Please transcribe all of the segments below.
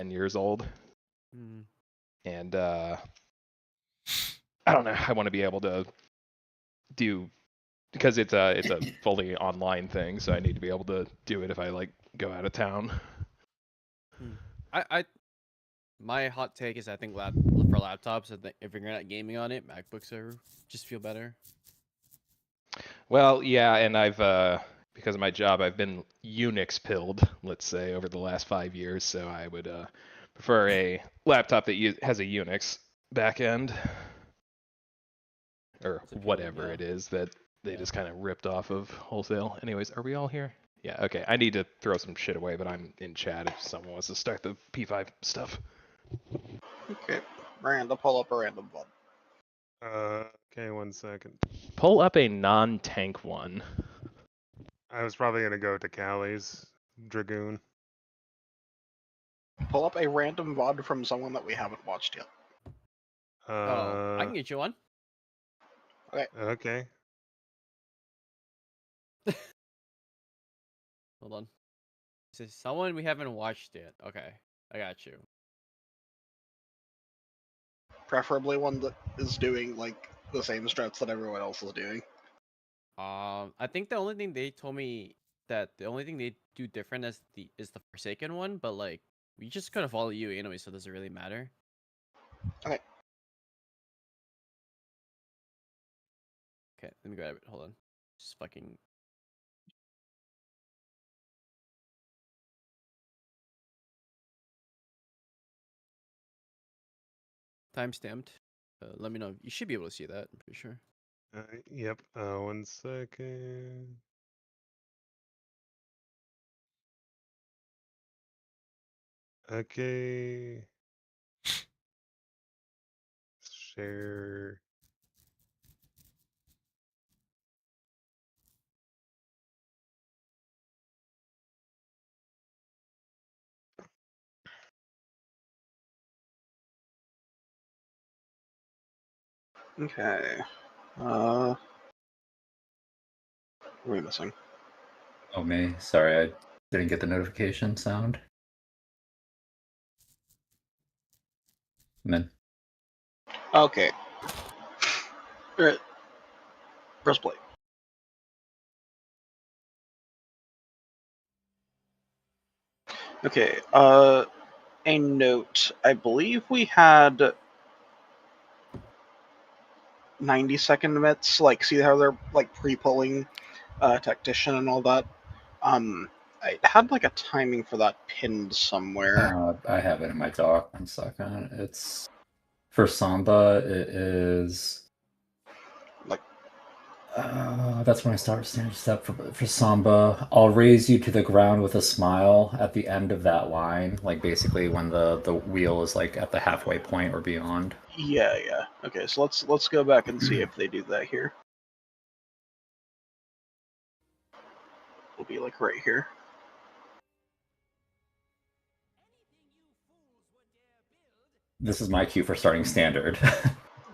10 years old. Mm. And I don't know. I want to be able to do, because it's a fully online thing, so I need to be able to do it if I like go out of town. My hot take is I think for laptops, if you're not gaming on it, MacBooks are just feel better. Well, yeah, and I've because of my job, I've been Unix pilled, let's say, over the last 5 years. So I would prefer a laptop that has a Unix backend, or whatever it is that they just kind of ripped off of wholesale. Anyways, are we all here? Yeah. Okay. I need to throw some shit away, but I'm in chat if someone wants to start the P5 stuff. Okay. Random, pull up a random one. Okay, 1 second. Pull up a non-tank one. I was probably gonna go to Callie's Dragoon. Pull up a random VOD from someone that we haven't watched yet. I can get you one. Okay. Hold on. This is someone we haven't watched yet. Okay, I got you. Preferably one that is doing like the same strats that everyone else is doing. I think the only thing they told me that the only thing they do different is the Forsaken one, but like we just gonna follow you anyway, so does it really matter? Okay. Okay, let me grab it. Hold on. Just fucking. Timestamped. Let me know. You should be able to see that. I'm pretty sure. Yep. 1 second. Okay. Share. Okay. What are we missing? Oh, me. Sorry, I didn't get the notification sound. I'm in. Okay. Alright. Press play. Okay, a note. I believe we had 90-second mets, like, see how they're, like, pre-pulling Tactician and all that? I had, like, a timing for that pinned somewhere. I have it in my doc. 1 second. It's for Samba. It is like. That's when I start standard step for Samba. I'll raise you to the ground with a smile at the end of that line, like basically when the wheel is like at the halfway point or beyond. Yeah. Okay, so let's go back and see if they do that here. It'll be like right here. This is my cue for starting standard.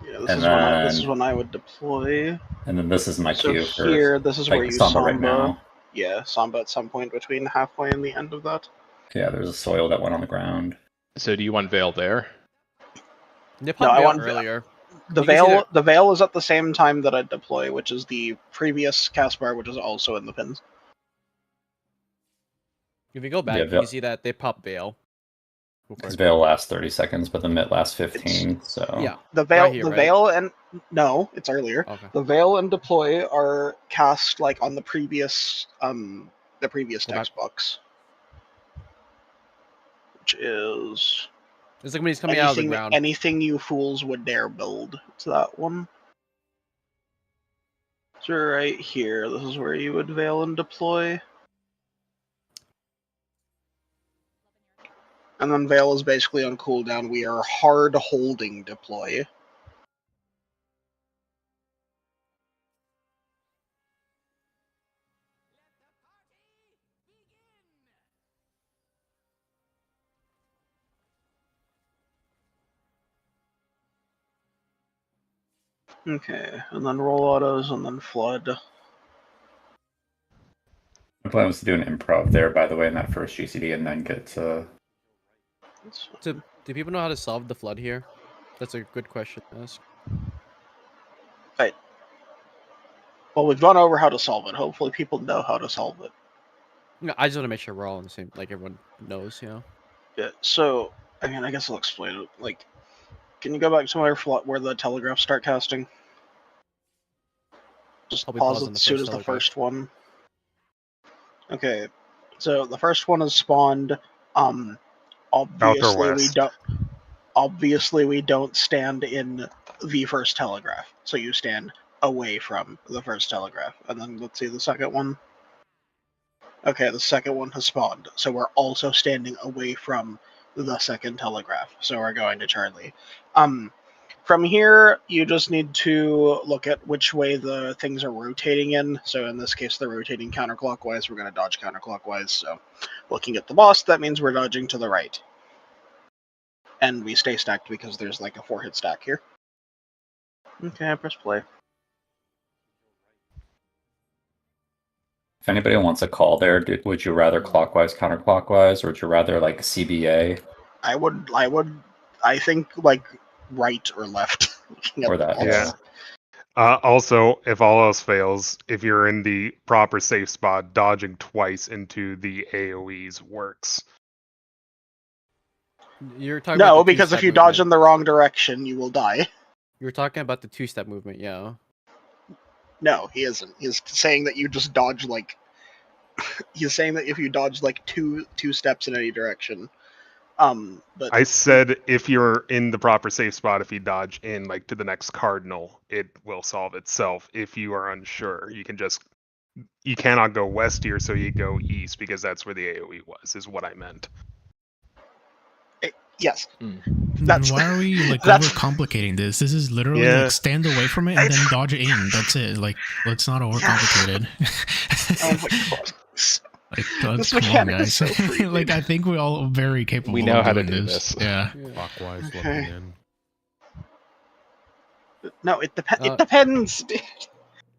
Yeah, this is when I would deploy. And then this is my cue for here. This is like, where you Samba right now. Yeah, Samba at some point between halfway and the end of that. Yeah, there's a soil that went on the ground. So do you want Veil there? No, I want earlier. The veil is at the same time that I deploy, which is the previous cast bar, which is also in the pins. If you go back, you see that they pop Veil. Because Veil lasts 30 seconds, but the Mitt lasts 15. So yeah, the Veil, right here, Veil, and no, it's earlier. Okay. The Veil and deploy are cast like on the previous text box, which is. It's like when he's coming out of the ground. Anything you fools would dare build. It's that one. So right here, this is where you would Veil and deploy. And then Veil is basically on cooldown. We are hard holding deploy. Okay, and then roll autos, and then flood. My plan was to do an improv there, by the way, in that first GCD, and then get to Do people know how to solve the flood here? That's a good question to ask. Right. Well, we've gone over how to solve it. Hopefully, people know how to solve it. No, I just want to make sure we're all on the same, like everyone knows, Yeah. So, I mean, I guess I'll explain it. Like, can you go back to where the telegraphs start casting? Just Probably pause pause it on the as soon first as the telegraph. first one. Okay. So the first one is spawned. Obviously we west. don't. Obviously, we don't stand in the first telegraph. So you stand away from the first telegraph, and then let's see the second one. Okay, the second one has spawned, so we're also standing away from the second telegraph. So we're going to Charlie. From here, you just need to look at which way the things are rotating in. So in this case, they're rotating counterclockwise. We're going to dodge counterclockwise. So looking at the boss, that means we're dodging to the right. And we stay stacked because there's like a 4-hit stack here. Okay, press play. If anybody wants a call there, would you rather clockwise, counterclockwise, or would you rather like CBA I think like right or left. Looking at or the that? box. Yeah. Also, if all else fails, if you're in the proper safe spot, dodging twice into the AoEs works. You're talking No, about the because if two-step you dodge in movement. the wrong direction, you will die. You're talking about the two-step movement, yeah. No, he isn't. He's saying that you just dodge like. He's saying that if you dodge like two steps in any direction. But I said if you're in the proper safe spot, if you dodge in like to the next cardinal, it will solve itself. If you are unsure, you cannot go west here, so you go east because that's where the AoE was, is what I meant. yes, Then that's why are we like that's- overcomplicating this? This is literally Yeah. like stand away from it and then dodge in. That's it. Like let's not overcomplicate oh my it. god. Like, This come on, mechanic is guys. so free, Like dude. I think we're all very capable. We know of how to doing do this. Yeah. Clockwise Okay. looking in. No, it Uh, depends.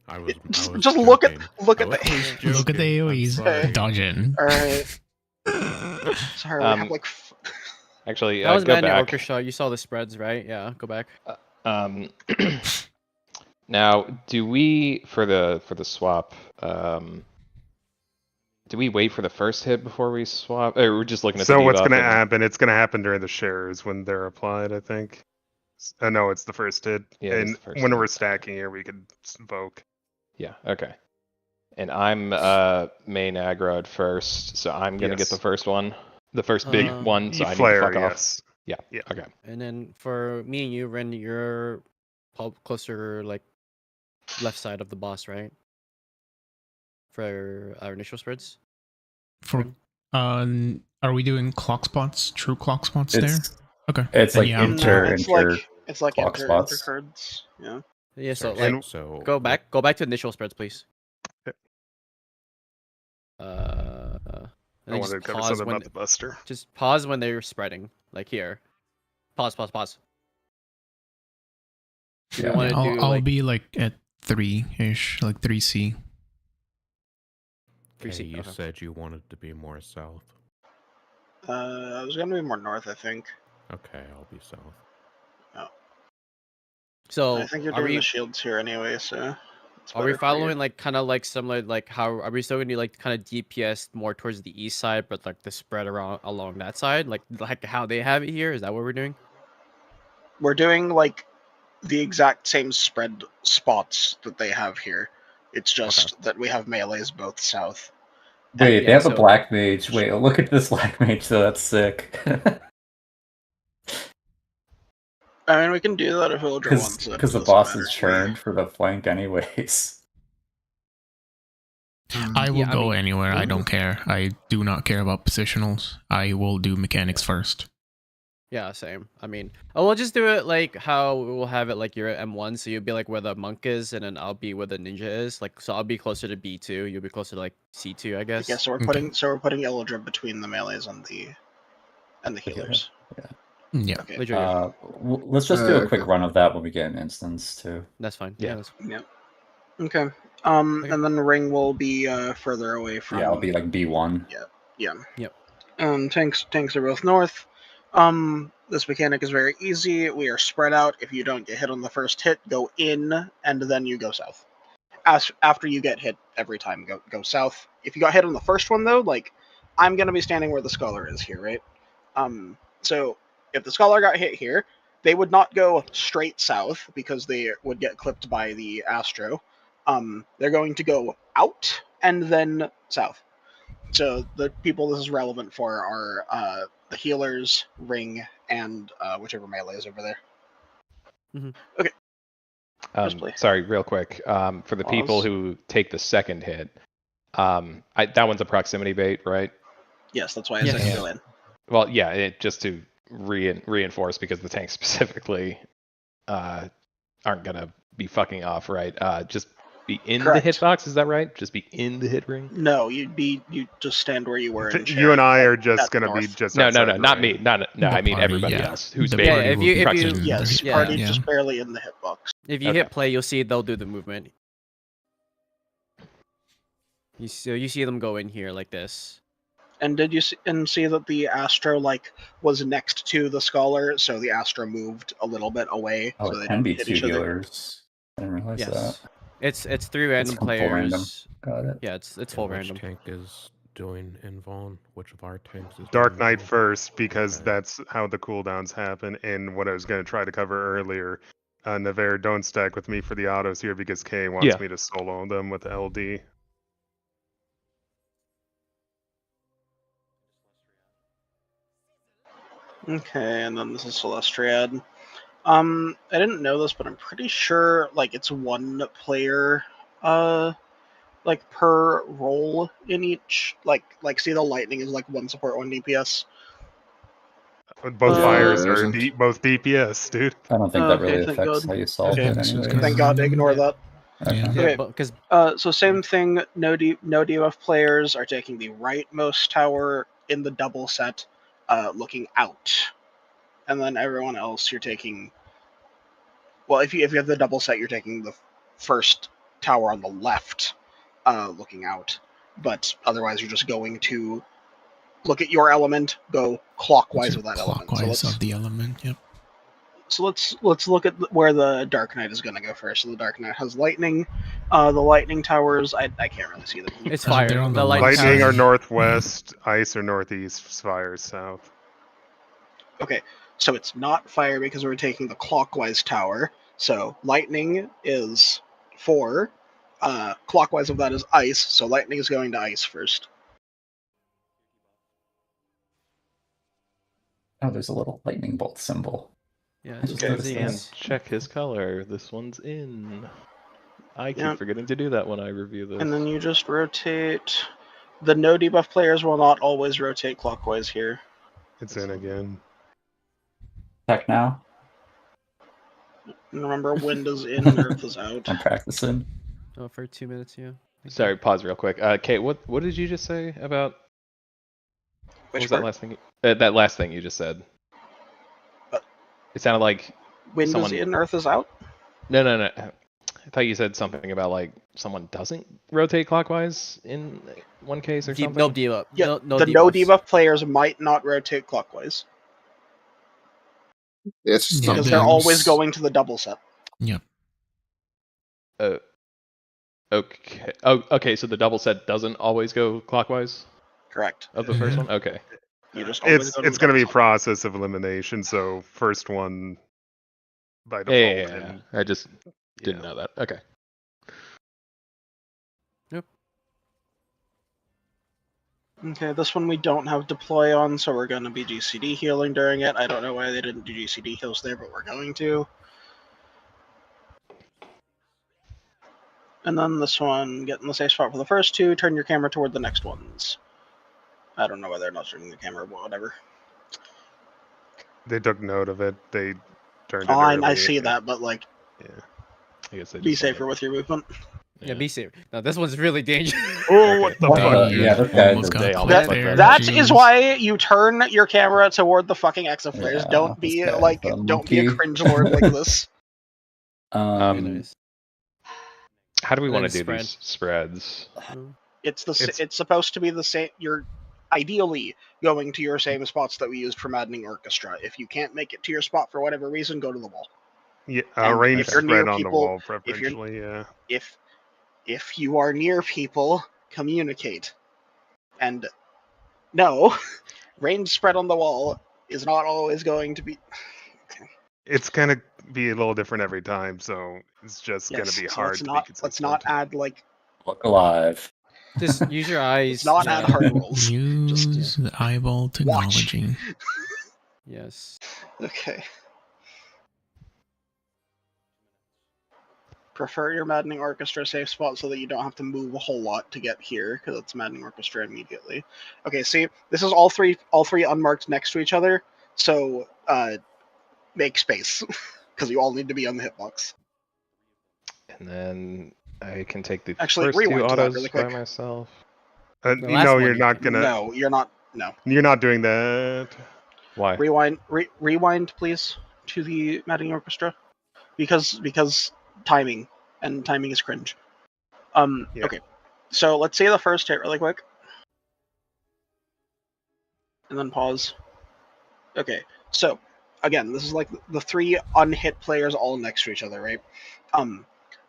I was Just look at joking. look I at was the. just Look at the joking. I'm AoEs. sorry. Dodge in. All right. Sorry, we have like. Actually, That was go Manual back. Orchestra. You saw the spreads, right? Yeah, go back. Now, do we for the swap? Do we wait for the first hit before we swap? Or we're just looking at the So what's debuff going to and- happen? It's going to happen during the shares when they're applied, I think. No, it's the first hit. Yeah, it is and the first when hit. we're stacking here, we could invoke. Yeah. Okay. And I'm main aggro at first, so I'm gonna get Yes. the first one, the first big one. So You I flare, need to fuck off. yes. Yeah. Yeah. Okay. And then for me and you, Ren, you're closer, like left side of the boss, right? For our initial spreads. For are we doing clock spots? True clock spots there? It's Okay. it's Then like yeah, I'm inter It's like clock enter spots. cards. Yeah. Yeah. So Sorry, like, so go back to initial spreads, please. Okay. And I then wanted to just cover pause something when about the buster. just pause when they're spreading, like here. Pause. Do you Yeah. want to do I'll like be like at 3-ish, like 3C. okay, 3C? you Okay. said you wanted to be more south. I was gonna be more north, I think. Okay, I'll be south. So I think you're are doing we the shields here anyway, so. it's are we better for you. following like kind of like similar, like how are we still gonna do like kind of DPS more towards the east side, but like the spread around along that side, like how they have it here? Is that what we're doing? We're doing like the exact same spread spots that they have here. It's just that we have melees both south. Wait, they yeah, have a so- black mage. Wait, look at this black mage though. That's sick. I mean, we can do that if Villager wants it. Because the Doesn't boss matter is to me. churned for the flank anyways. I will Yeah, I go mean- anywhere. I don't care. I do not care about positionals. I will do mechanics first. Yeah, same. I mean, we'll just do it like how we'll have it like you're at M1, so you'll be like where the monk is, and then I'll be where the ninja is. Like, so I'll be closer to B2, you'll be closer to like C2, I guess. Yeah, so we're Okay. putting Illidra between the melees and the healers. Yeah. Okay. Literally, Let's just do a quick Okay. run of that when we get an instance too. that's fine. Yeah. Yeah, that's fine. Yep. Okay. Okay. And then Ring will be further away from. Yeah, I'll be like B1. Yeah. Yep. Tanks are both north. This mechanic is very easy. We are spread out. If you don't get hit on the first hit, go in, and then you go south. After you get hit every time, go south. If you got hit on the first one though, like I'm gonna be standing where the scholar is here, right? So if the scholar got hit here, they would not go straight south because they would get clipped by the Astro. They're going to go out and then south. So the people this is relevant for are the healers, ring, and whichever melee is over there. Okay. Sorry, real quick. For the people Pause. who take the second hit, that one's a proximity bait, right? Yes, that's why I Yes. said go in. Well, yeah, just to reinforce because the tanks specifically aren't gonna be fucking off, right? Just be in Correct. the hitbox, is that right? Just be in the hit ring? No, you just stand where you were. And You and I are just at going to be north. just No, outside the not me. ring. No, The I mean party, everybody yeah. else who's The baiting. party if will you- be if you- proximity. Yes, Yeah. party Yeah. just barely in the hitbox. If you Okay. hit play, you'll see they'll do the movement. You see them go in here like this. And did you see that the Astro was next to the scholar, so the Astro moved a little bit away. Oh, so they it can be hit 2 each other. healers. I didn't realize that. Yes. It's 3 random full players. random. Got it. Yeah, it's full Which random. tank is doing invuln? Which of our tanks is Dark doing Knight invuln? first, because Okay. that's how the cooldowns happen. And what I was going to try to cover earlier, Navarre, don't stack with me for the autos here because Kay wants Yeah. me to solo them with LD. Okay, and then this is Celestriad. I didn't know this, but I'm pretty sure it's one player per role in each. See, the lightning is one support, one DPS. Both Yeah, fires there are isn't. both DPS, dude. I don't think that Okay, really thank affects God. how you solve Okay. it So it's anyway. gonna Thank God, ignore that. Okay. Yeah. Okay. Because So same thing. No debuff players are taking the rightmost tower in the double set, looking out, and then everyone else you're taking. Well, if you have the double set, you're taking the first tower on the left, looking out. But otherwise, you're just going to look at your element, go clockwise of that element. Clockwise of the element. Yep. So let's look at where the Dark Knight is going to go first. So the Dark Knight has lightning. The lightning towers, I can't really see them. it's Oh, fire. they're on The the light left Lightning towers- are northwest, ice are northeast, fire is south. Okay, so it's not fire because we're taking the clockwise tower. So lightning is 4. Clockwise of that is ice. So lightning is going to ice first. Oh, there's a little lightning bolt symbol. Yeah, I just just noticed the that. And zines. check his color. This one's in. I keep Yeah. forgetting to do that when I review this. And then you just rotate. The no debuff players will not always rotate clockwise here. It's in again. Check now. And remember, wind is in, earth is out. I'm practicing. Oh, for 2 minutes, yeah. Sorry, pause real quick. Kate, what did you just say about what Which was that part? last thing? That last thing you just said. What? It sounded like Wind someone- is in, earth is out? no. I thought you said something about someone doesn't rotate clockwise in one case or something. No debuff. Yeah, no the no debuffs. debuff players might not rotate clockwise. It's Yeah, Because something. they're always Yes. going to the double set. Yep. Okay. Oh, okay. So the double set doesn't always go clockwise Correct. of the first Yeah. one. Okay. You just always It's go to it's the going to be a double set. process of elimination. So first one by default. Yeah. and- I just didn't yeah. know that. Okay. Okay, this one we don't have deploy on, so we're going to be GCD healing during it. I don't know why they didn't do GCD heals there, but we're going to. And then this one, get in the safe spot for the first 2, turn your camera toward the next ones. I don't know why they're not turning the camera, but whatever. They took note of it. They turned it Fine, I early. see that, but Yeah. I guess they be just wanted- safer with your movement. Yeah, be safe. No, this one's really dangerous. Oh, what the What fuck, the- dude? yeah, that guy Almost did- got They caught almost there. like That is Jeez. why you turn your camera toward the fucking exit players. Yeah, Don't be this guy's like, a don't be a monkey. cringe lord like this. Very nice. How do we And want to then do these spreads? It's It's- it's supposed to be the same. ideally going to your same spots that we used for Maddening Orchestra. If you can't make it to your spot for whatever reason, go to the wall. Yeah, And range if you're near spread on the people- wall, if you're- preferentially. Yeah. If you are near people, communicate. And no, range spread on the wall is not always going to be. It's gonna be a little different every time, so it's just gonna be so hard to be consistent. let's not add like. Look alive. Just use your eyes. Let's not add hard rolls. Use eyeball technology. Yes. Okay. Prefer your Maddening Orchestra safe spot so that you don't have to move a whole lot to get here, because it's Maddening Orchestra immediately. Okay, see, this is all three unmarked next to each other, so make space, because you all need to be on the hitbox. And then I can take the Actually, first two rewind to that autos really by quick. myself. The last No, one you're you not can. gonna. No, you're not. No. You're not doing that. Why? Rewind, please, to the Maddening Orchestra, because timing is cringe. Yeah. Okay, so let's say the first hit really quick, and then pause. Okay, so again, this is like the three unhit players all next to each other, right?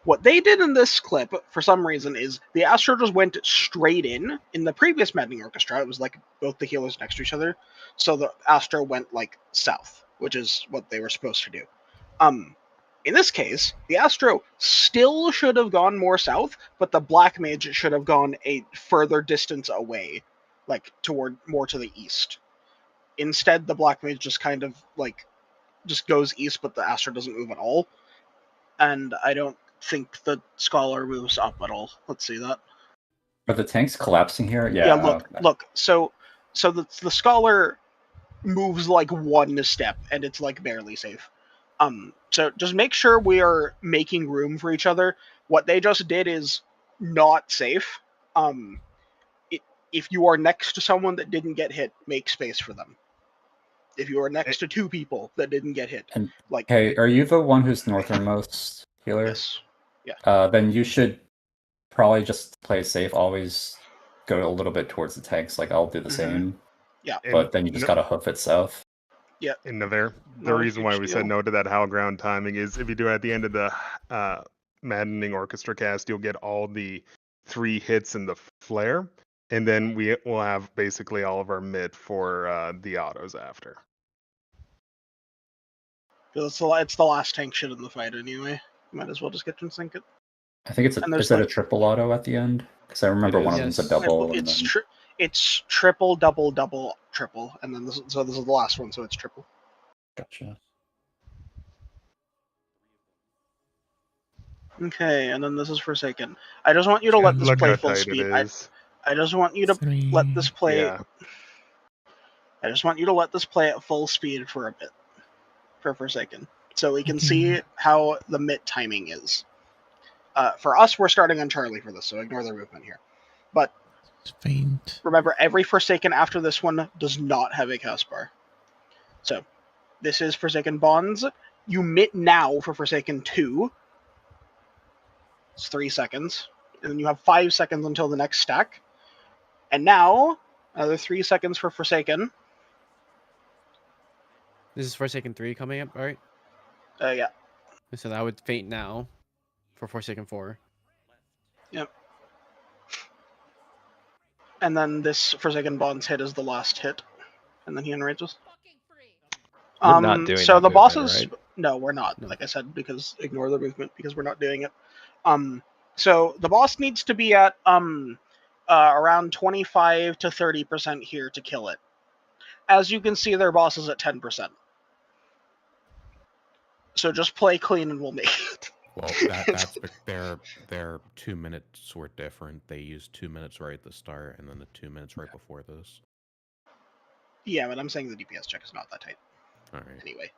What they did in this clip, for some reason, is the Astro just went straight in. In the previous Maddening Orchestra, it was like both the healers next to each other, so the Astro went like south, which is what they were supposed to do. In this case, the Astro still should have gone more south, but the Black Mage should have gone a further distance away, like toward more to the east. Instead, the Black Mage just kind of like just goes east, but the Astro doesn't move at all. And I don't think the Scholar moves up at all. Let's see that. Are the tanks collapsing here? Yeah. Look. So the Scholar moves like one step, and it's like barely safe. So just make sure we are making room for each other. What they just did is not safe. If you are next to someone that didn't get hit, make space for them. If you are next to two people that didn't get hit, And like, hey, are you the one who's northernmost healer? yes, yeah. Then you should probably just play safe. Always go a little bit towards the tanks. Like I'll do the same. Yeah. But then you just gotta hoof it south. Yeah. In the Not a reason why huge we deal. said no to that high ground timing is if you do it at the end of the Maddening Orchestra cast, you'll get all the 3 hits in the flare, and then we will have basically all of our mid for the autos after. It's the last tank shit in the fight anyway. Might as well just get to sink it. I think it's And there's is it a like- triple auto at the end? Because I remember It one is. of them's a Yes. double. And It's then... it's triple, double, double, triple, and then this is the last one, so it's triple. Gotcha. Okay, and then this is Forsaken. I just want you to let this Look play how full tight speed. it is. I just want you to Three. let this play. Yeah. I just want you to let this play at full speed for a bit, for Forsaken, so we can Okay. see how the MIT timing is. For us, we're starting on Charlie for this, so ignore the movement here. But It's faint. remember, every Forsaken after this one does not have a cast bar. So, this is Forsaken Bonds. You MIT now for Forsaken 2. It's 3 seconds. And then you have 5 seconds until the next stack. And now, another 3 seconds for Forsaken. This is Forsaken 3 coming up, right? Yeah. So that would faint now for Forsaken 4. And then this Forsaken Bonds hit is the last hit. And then he enrages. We're not doing so that the movement, bosses. right? No, we're not. No. Like I said, because ignore the movement because we're not doing it. So the boss needs to be at around 25 to 30% here to kill it. As you can see, their boss is at 10%. So just play clean and we'll make it. Well, that's their 2 minutes were different. They used 2 minutes right at the start, and then the 2 minutes right before this. Yeah, but I'm saying the DPS check is not that tight All right. anyway.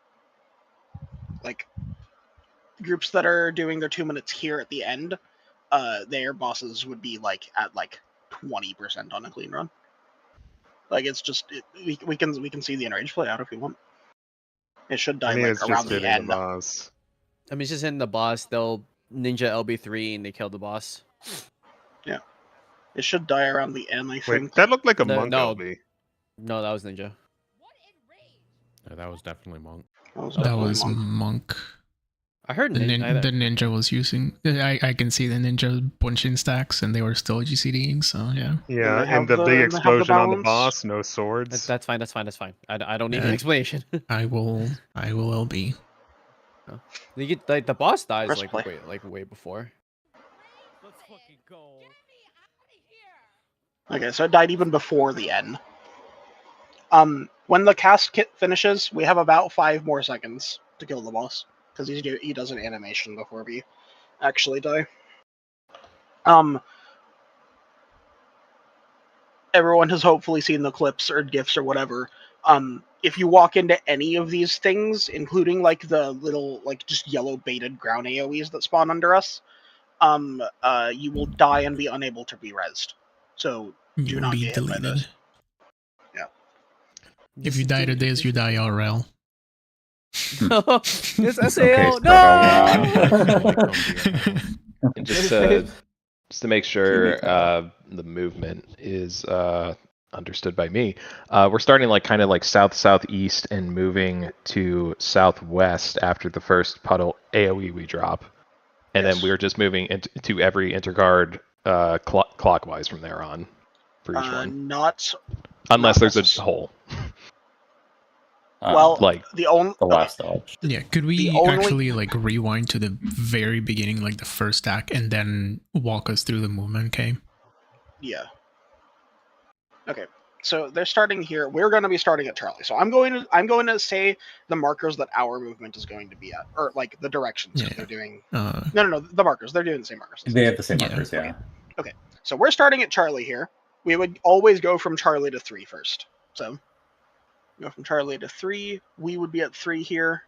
Like groups that are doing their 2 minutes here at the end, their bosses would be like at like 20% on a clean run. Like it's just we can see the enrage play out if we want. It should die like it's just around the hitting end. the boss. I mean, it's just hitting the boss. They'll Ninja LB3 and they kill the boss. It should die around the end, I Wait, think. that looked like a The- monk no. LB. No, that was ninja. No, that was definitely monk. was That definitely was monk. monk. I heard The, ninja. the ninja was using. I can see the ninja bunching stacks, and they were still GCDing. So yeah. Yeah, they have and the the- big they have the explosion on the balance. boss, no swords. That's fine. That's fine. That's fine. I don't need Yeah. an explanation. I will LB. You get like the boss dies Press like play. way before. Let's fucking go. Okay, so it died even before the end. When the cast kit finishes, we have about 5 more seconds to kill the boss because he does an animation before we actually die. Everyone has hopefully seen the clips or GIFs or whatever. If you walk into any of these things, including like the little like just yellow baited ground AoEs that spawn under us, you will die and be unable to be rezzed. So do You will not be get hit by deleted. those. Yeah. If you die to this, you die RL. This Okay, SAO, start no! And just to make sure the movement is understood by me, we're starting like kind of like southeast and moving to southwest after the first puddle AOE we drop, and Yes. then we're just moving into every interguard clockwise from there on for each one, Not unless not there's necess- a hole. well. Like The only the last dodge. Yeah, could we The only- actually like rewind to the very beginning, like the first stack, and then walk us through the movement, okay? Yeah. Okay. So they're starting here. We're going to be starting at Charlie. So I'm going to say the markers that our movement is going to be at, or like the directions. 'Cause Yeah. they're doing Uh, no, the markers. They're doing the same markers. They have the same Yeah. markers, yeah. So we're starting at Charlie here. We would always go from Charlie to 3 first. So go from Charlie to 3. We would be at 3 here.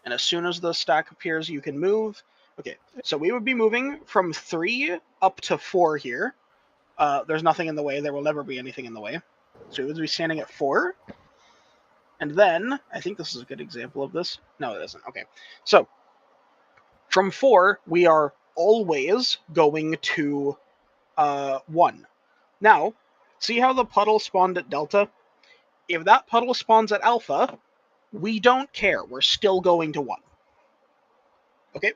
And as soon as the stack appears, you can move. Okay, so we would be moving from 3 up to 4 here. There's nothing in the way. There will never be anything in the way. So we would be standing at 4. And then, I think this is a good example of this. No, it isn't. Okay, so from 4, we are always going to 1. Now, see how the puddle spawned at Delta? If that puddle spawns at Alpha, we don't care. We're still going to 1. Okay?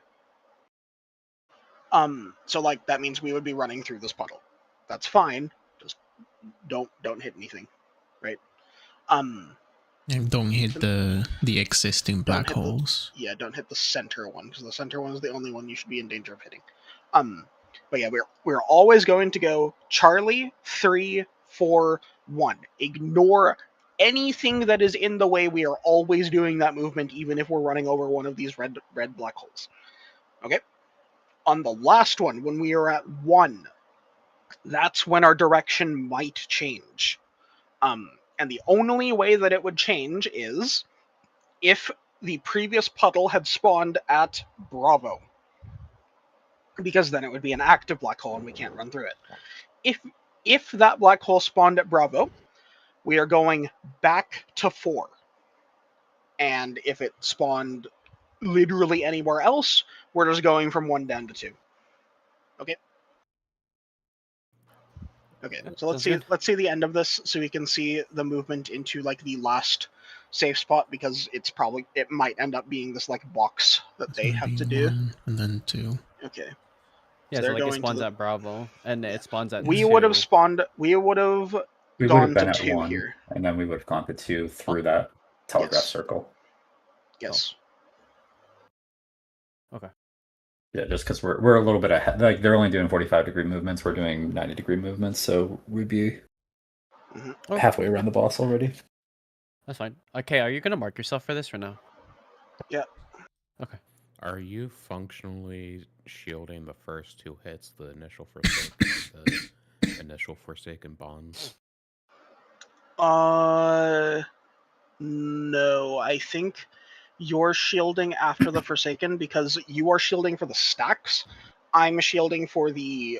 So like that means we would be running through this puddle. That's fine. Just don't hit anything. Right? and don't hit the existing black hit the- holes. Yeah, don't hit the center one, because the center one is the only one you should be in danger of hitting. But yeah, we're always going to go Charlie, 3, 4, 1. Ignore anything that is in the way. We are always doing that movement, even if we're running over one of these red black holes. Okay? On the last one, when we are at 1, that's when our direction might change. And the only way that it would change is if the previous puddle had spawned at Bravo. Because then it would be an active black hole and we can't run through it. If that black hole spawned at Bravo, we are going back to 4. And if it spawned literally anywhere else, we're just going from 1 down to 2. Okay. Okay, so let's see the end of this so we can see the movement into like the last safe spot, because it might end up being this like box that It's they gonna have be to do. 1 and then 2. Okay. Yeah, So so they're like it going to spawns the- at Bravo, and it spawns at We 2. would have spawned. We would have We would gone have been to at 2 1, here. and then we would have gone to 2 through that telegraph Yes. circle. Yes. Okay. Yeah, just because we're a little bit ahead. Like they're only doing 45-degree movements, we're doing 90-degree movements, so we'd be Okay. halfway around the boss already. That's fine. Okay, are you gonna mark yourself for this or no? Yeah. Okay. Are you functionally shielding the first 2 hits, the initial Forsaken and the initial Forsaken bonds? No. I think you're shielding after the Forsaken because you are shielding for the stacks. I'm shielding for the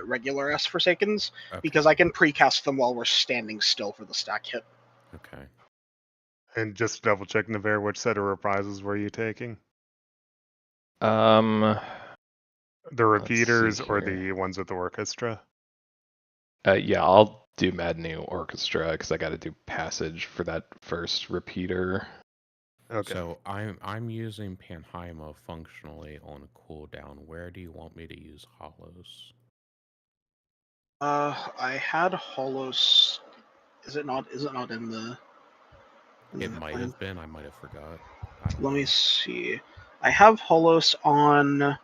regular S Forsakens because I can precast them while we're standing still for the stack hit. Okay. And just double checking the Navarre, which set of reprisals were you taking? The Let's see repeaters or here. the ones with the orchestra? Yeah, I'll do Mad New Orchestra because I got to do passage for that first repeater. Okay. So I'm using Panheima functionally on cooldown. Where do you want me to use hollows? I had Holos. Is it not? Is it not in the? It the might plan? have been. I might have forgot. I don't Let know. me see. I have Holos on.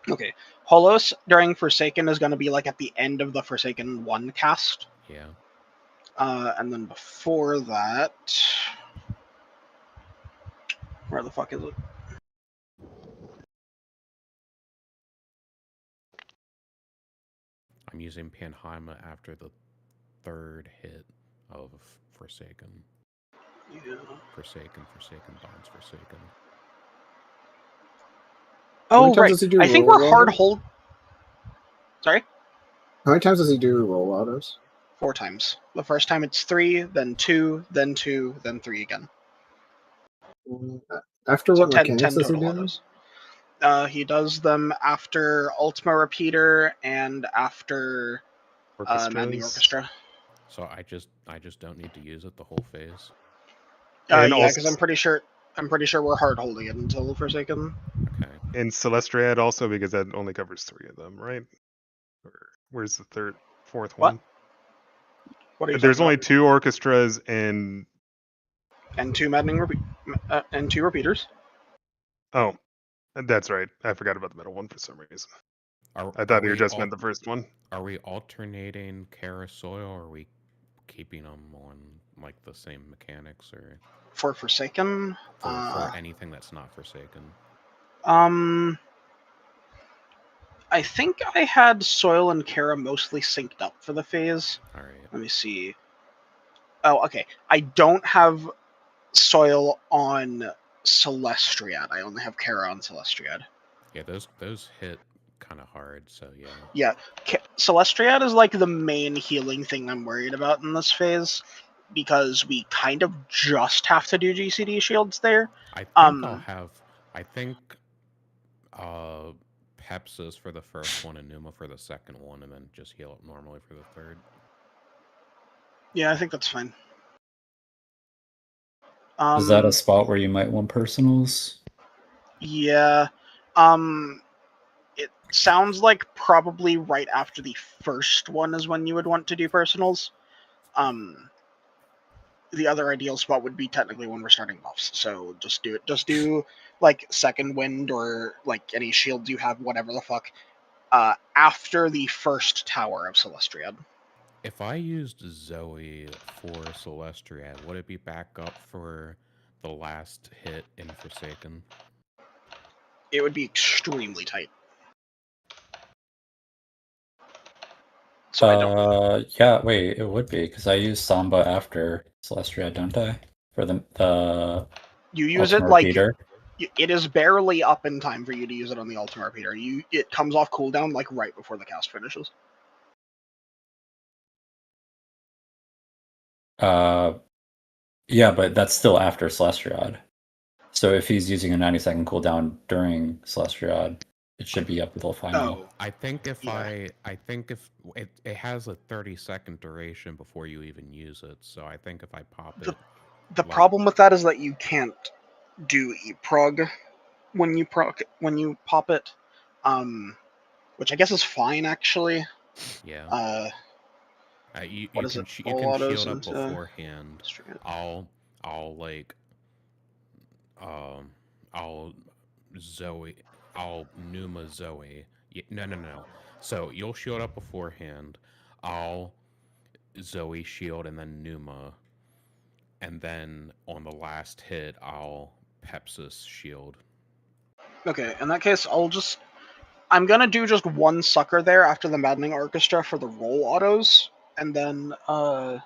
Okay, Holos during Forsaken is going to be like at the end of the Forsaken 1 cast. Yeah. And then before that. Where the fuck is it? I'm using Panheima after the third hit of Forsaken. Yeah. Forsaken, Bonds, Forsaken. How many Oh, times right. does he do I think roll we're hard autos? hold. Sorry? How many times does he do roll autos? 4 times. The first time it's 3, then 2, then 2, then 3 again. After So what 10 mechanics does he total do them? autos. He does them after Ultima Repeater and after Maddening Orchestras. Orchestra. So I just don't need to use it the whole phase. And Yeah, because also I'm pretty sure we're hard holding it until Forsaken. Okay. in Celestriad also because that only covers 3 of them, right? Or where's the fourth What? one? What are you There's talking only about? 2 orchestras and And 2 and 2 repeaters. oh, that's right. I forgot about the middle one for some reason. Are, I are thought you we just al- meant the first one. Are we alternating Carasoil, or are we keeping them on like the same mechanics, or For Forsaken. for anything that's not Forsaken? I think I had Soil and Kara mostly synced up for the phase. All right. Let me see. Oh, okay. I don't have Soil on Celestriad. I only have Kara on Celestriad. Yeah, those hit kind of hard. So yeah. Yeah, Celestriad is like the main healing thing I'm worried about in this phase because we kind of just have to do GCD shields there. I think I'll have. I think Pepsis for the first one and Numa for the second one, and then just heal up normally for the third. Yeah, I think that's fine. Is that a spot where you might want personals? Yeah. It sounds like probably right after the first one is when you would want to do personals. The other ideal spot would be technically when we're starting buffs. So just do it. Just do like second wind or like any shields you have, whatever the fuck, after the first tower of Celestriad. If I used Zoe for Celestriad, would it be back up for the last hit in Forsaken? It would be extremely tight. So I don't. Yeah, wait, it would be because I use Samba after Celestria, don't I? For the You use Ultima it like Repeater. it is barely up in time for you to use it on the Ultima Repeater. It comes off cooldown like right before the cast finishes. Yeah, but that's still after Celestiad. So if he's using a 90-second cooldown during Celestiad, it should be up until final. Oh, I think if yeah. I think if it has a 30-second duration before you even use it, so I think if I pop it, The like- problem with that is that you can't do prog when you pop it, which I guess is fine actually. yeah, you What you is can it? you All can autos shield up into beforehand. Strand. I'll like I'll Zoe, I'll Numa Zoe. No. So you'll shield up beforehand. I'll Zoe shield and then Numa, and then on the last hit I'll Pepsis shield. Okay, in that case, I'm gonna do just one sucker there after the Maddening Orchestra for the roll autos, and then I'll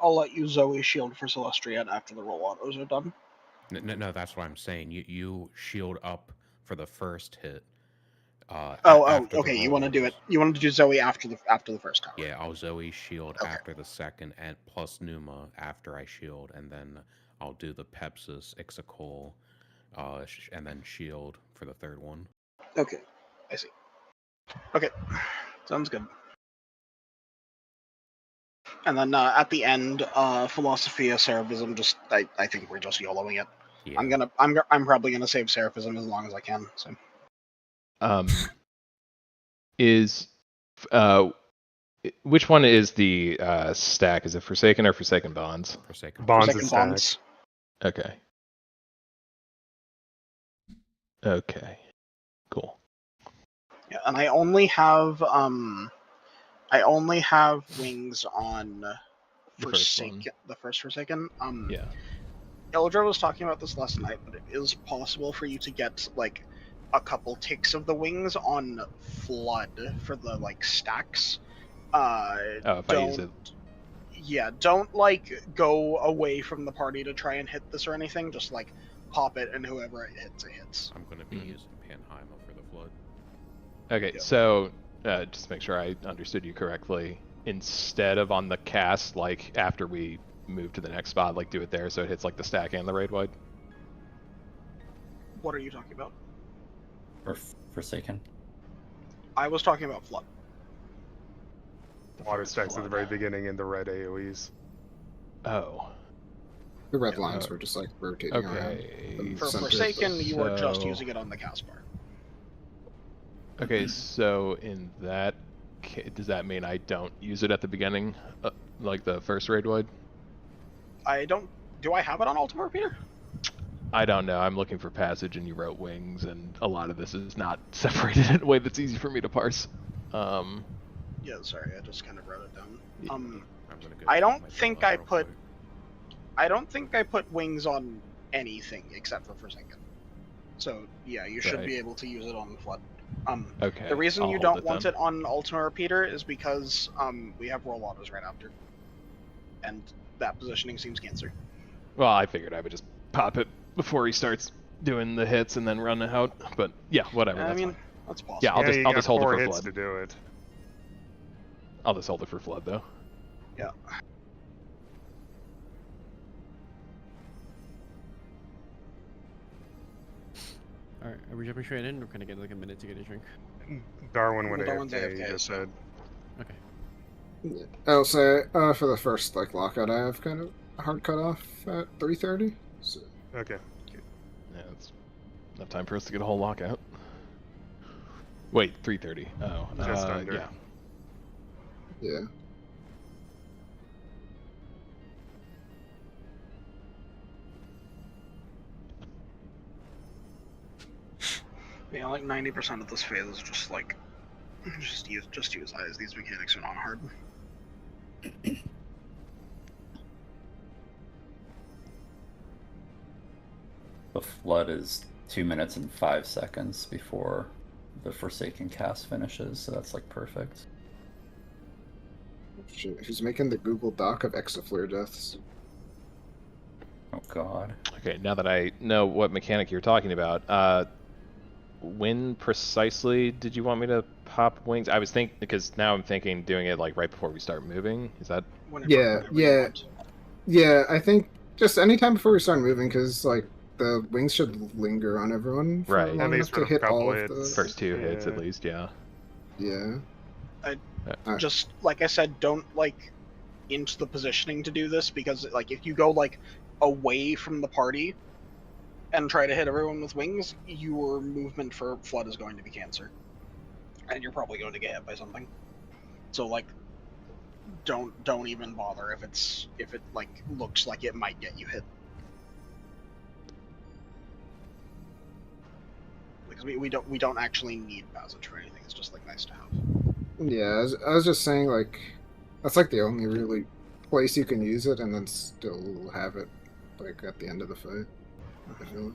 let you Zoe shield for Celestriad after the roll autos are done. No, that's what I'm saying. You shield up for the first hit. After Okay. the You roll want to do it? autos. You want to do Zoe after the first tower? Yeah, I'll Zoe shield Okay. after the second, and plus Numa after I shield, and then I'll do the Pepsis Ixicol, and then shield for the third one. Okay, I see. Okay, sounds good. And then at the end, Philosophia, Seraphism. I think we're just YOLOing it. Yeah. I'm probably gonna save Seraphism as long as I can. So. Is which one is the stack? Is it Forsaken or Forsaken Bonds? Forsaken. Bonds Forsaken is stacked. Bonds. Okay. Okay. Cool. Yeah, and I only have wings on The first one. Forsaken. The first Forsaken. Yeah. Eldra was talking about this last night, but it is possible for you to get like a couple ticks of the wings on Flood for the like stacks. Oh, if I use it. Yeah, don't like go away from the party to try and hit this or anything. Just like pop it, and whoever it hits. I'm gonna be using Panheimer for the flood. Okay, Yep. so just to make sure I understood you correctly, instead of on the cast, like after we move to the next spot, like do it there so it hits like the stack and the raid wide? What are you talking about? Or Forsaken. I was talking about Flood. Water stacks at the very beginning in the red AoEs. Oh. The red Yeah, lines were just like rotating around. Okay. For Center, Forsaken, you are just so- using it on the cast bar. Okay, so in that does that mean I don't use it at the beginning, like the first raid wide? I don't. Do I have it on Ultima Repeater? I don't know. I'm looking for passage, and you wrote wings, and a lot of this is not separated in a way that's easy for me to parse. Yeah, sorry, I just kind of wrote it down. I'm gonna go I check don't my think dialogue I real put. quick. I don't think I put wings on anything except for Forsaken. So yeah, you should Right. be able to use it on Flood. Okay. The reason I'll you hold don't want then. it on Ultima Repeater is because we have roll autos right after, and that positioning seems cancer. Well, I figured I would just pop it before he starts doing the hits and then run out. But yeah, whatever. I That's mean, fine. that's possible. Yeah, I'll you just got hold it 4 for hits Flood. to do it. I'll just hold it for Flood though. Yeah. Alright, are we jumping straight in? We're gonna get like a minute to get a drink. Darwin went Darwin's AFK, you AFK, just so- said. Okay. Yeah. I'll say for the first like lockout, I have kind of a hard cutoff at 3:30. So Okay. Yeah, that's enough time for us to get a whole lockout. Wait, 3:30. Oh, Just under. yeah. yeah. Yeah, like 90% of this phase is just like just use eyes. These mechanics are not hard. The flood is 2 minutes and 5 seconds before the Forsaken cast finishes, so that's like perfect. He's making the Google Doc of Exaflare deaths. Oh god. Okay, now that I know what mechanic you're talking about, when precisely did you want me to pop wings? I was thinking, because now I'm thinking doing it like right before we start moving. Is that? Whenever Yeah, you yeah. want. Yeah, I think just anytime before we start moving, because like the wings should linger on everyone for Right. long At enough least for to a hit all couple of the. hits. First 2 hits Yeah. at least, yeah. Yeah. Just like I said, don't like into the positioning to do this, because like if you go like away from the party and try to hit everyone with wings, your movement for Flood is going to be cancer, and you're probably going to get hit by something. So like, don't even bother if it like looks like it might get you hit. Because we don't actually need passage for anything. It's just like nice to have. Yeah, I was just saying like that's like the only really place you can use it and then still have it like at the end of the fight. I feel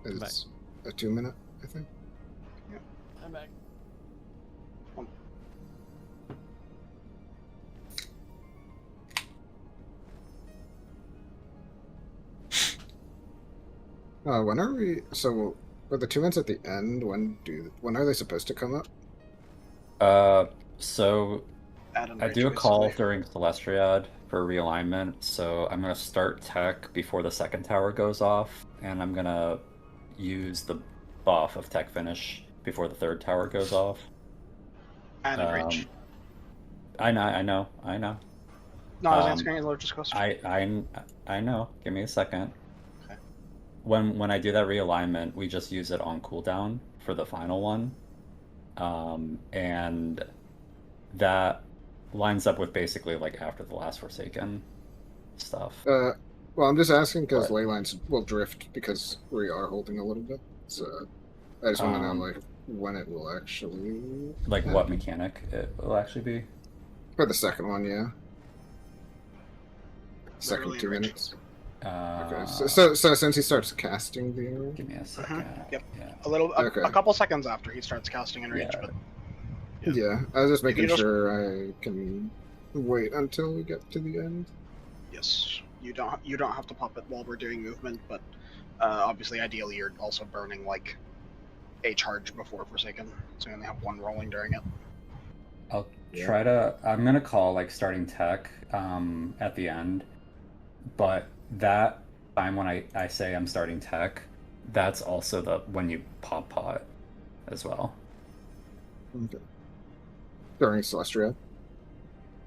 like. It's a 2 minute, I think. I'm back. When are we? So, for the 2 minutes at the end, when are they supposed to come up? So Add I do a call during Celestriad for realignment, so I'm gonna start tech before the second tower goes off, and I'm gonna use the buff of tech finish before the third tower goes off. And in range. I know. No, I was Um, answering Allergic question. I know. Give me a second. Okay. When I do that realignment, we just use it on cooldown for the final one. And that lines up with basically like after the last Forsaken stuff. Well, I'm just asking because What? ley lines will drift because we are holding a little bit. So I just want to know like when it will actually. Like what mechanic it will actually be. For the second one, yeah. Second Literally 2 in range. minutes. Okay. Uh, So since he starts casting the arrow. Give me a second. Yep. Yeah. Okay. A couple seconds after he starts casting in range, Yeah. but Yeah, I was just You making just- sure I can wait until we get to the end. yes, you don't have to pop it while we're doing movement, but obviously, ideally, you're also burning like a charge before Forsaken, so you only have one rolling during it. I'll try to. I'm gonna call like starting tech at the end, but that time when I say I'm starting tech, that's also the when you pop pot as well. Okay. During Celestia.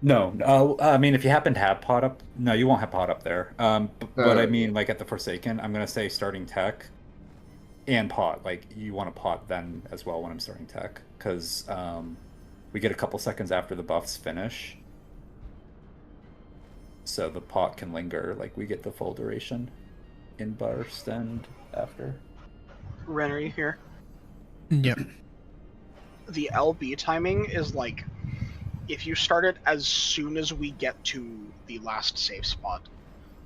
No, I mean if you happen to have pot up, no, you won't have pot up there. But I mean like at the Forsaken, I'm gonna say starting tech and pot. Like you want to pot then as well when I'm starting tech, because we get a couple seconds after the buffs finish, so the pot can linger. Like we get the full duration in burst and after. Ren, are you here? Yep. The LB timing is like if you start it as soon as we get to the last safe spot,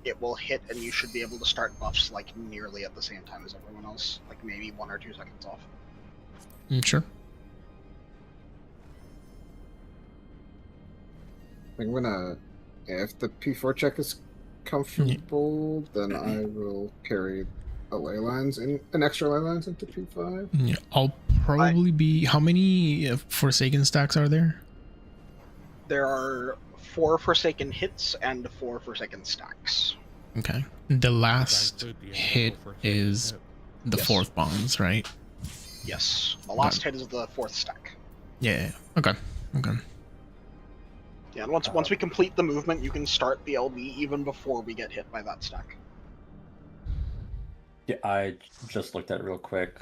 it will hit and you should be able to start buffs like nearly at the same time as everyone else, like maybe 1 or 2 seconds off. Sure. I'm gonna. If the P4 check is comfortable, then I will carry a ley lines in an extra ley lines into P5. Yeah, I'll probably be. How many Forsaken stacks are there? There are 4 Forsaken hits and 4 Forsaken stacks. Okay. The last include the hit initial Forsaken is hit? the Yes. fourth bonds, right? Yes, the last hit is the 4th stack. Yeah. Okay. Okay. Yeah, and once we complete the movement, you can start the LB even before we get hit by that stack. Yeah, I just looked at it real quick.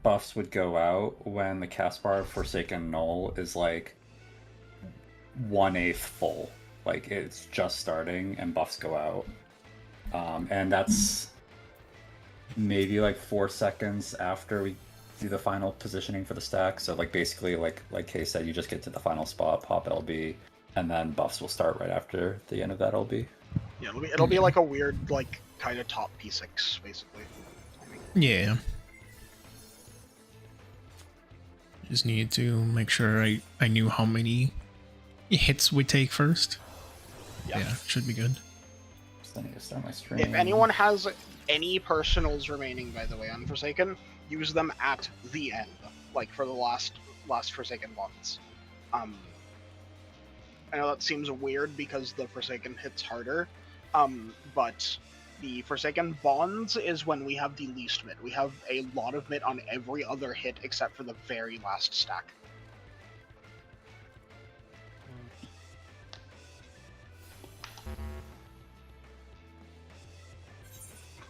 Buffs would go out when the cast bar of Forsaken Null is like 1/8 full. Like it's just starting and buffs go out. And that's maybe like 4 seconds after we do the final positioning for the stack. So like basically like Kay said, you just get to the final spot, pop LB, and then buffs will start right after the end of that LB. Yeah, it'll be like a weird, like, kind of top P6, basically. Yeah. Just needed to make sure I knew how many hits we take first. Yeah, should be good. Just I need to start my stream. If anyone has any personals remaining, by the way, on Forsaken, use them at the end, like for the last Forsaken bonds. I know that seems weird because the Forsaken hits harder, but the Forsaken bonds is when we have the least mit. We have a lot of mit on every other hit except for the very last stack.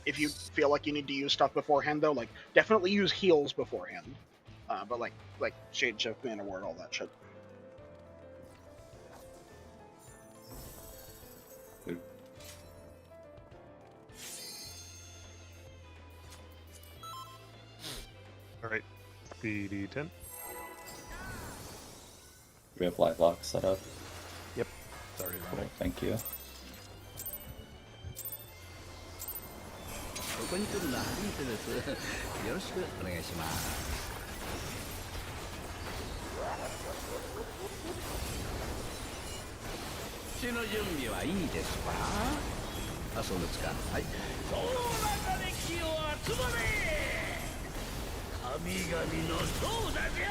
If you feel like you need to use stuff beforehand, though, like definitely use heals beforehand. But like Shade Shift, Mana Ward, all that shit. All right, BD10. We have live lock set up. Yep. Sorry about Cool, it. thank you. ここに来るのは初めてです。よろしくお願いします。血の準備はいいですか？あ、そうですか。はい。その中で気を集まれ。神々のソーダじゃ。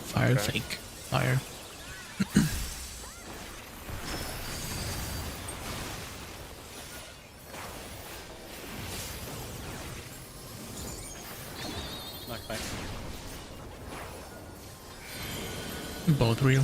Fire fake. Fire. Knockback. Both real.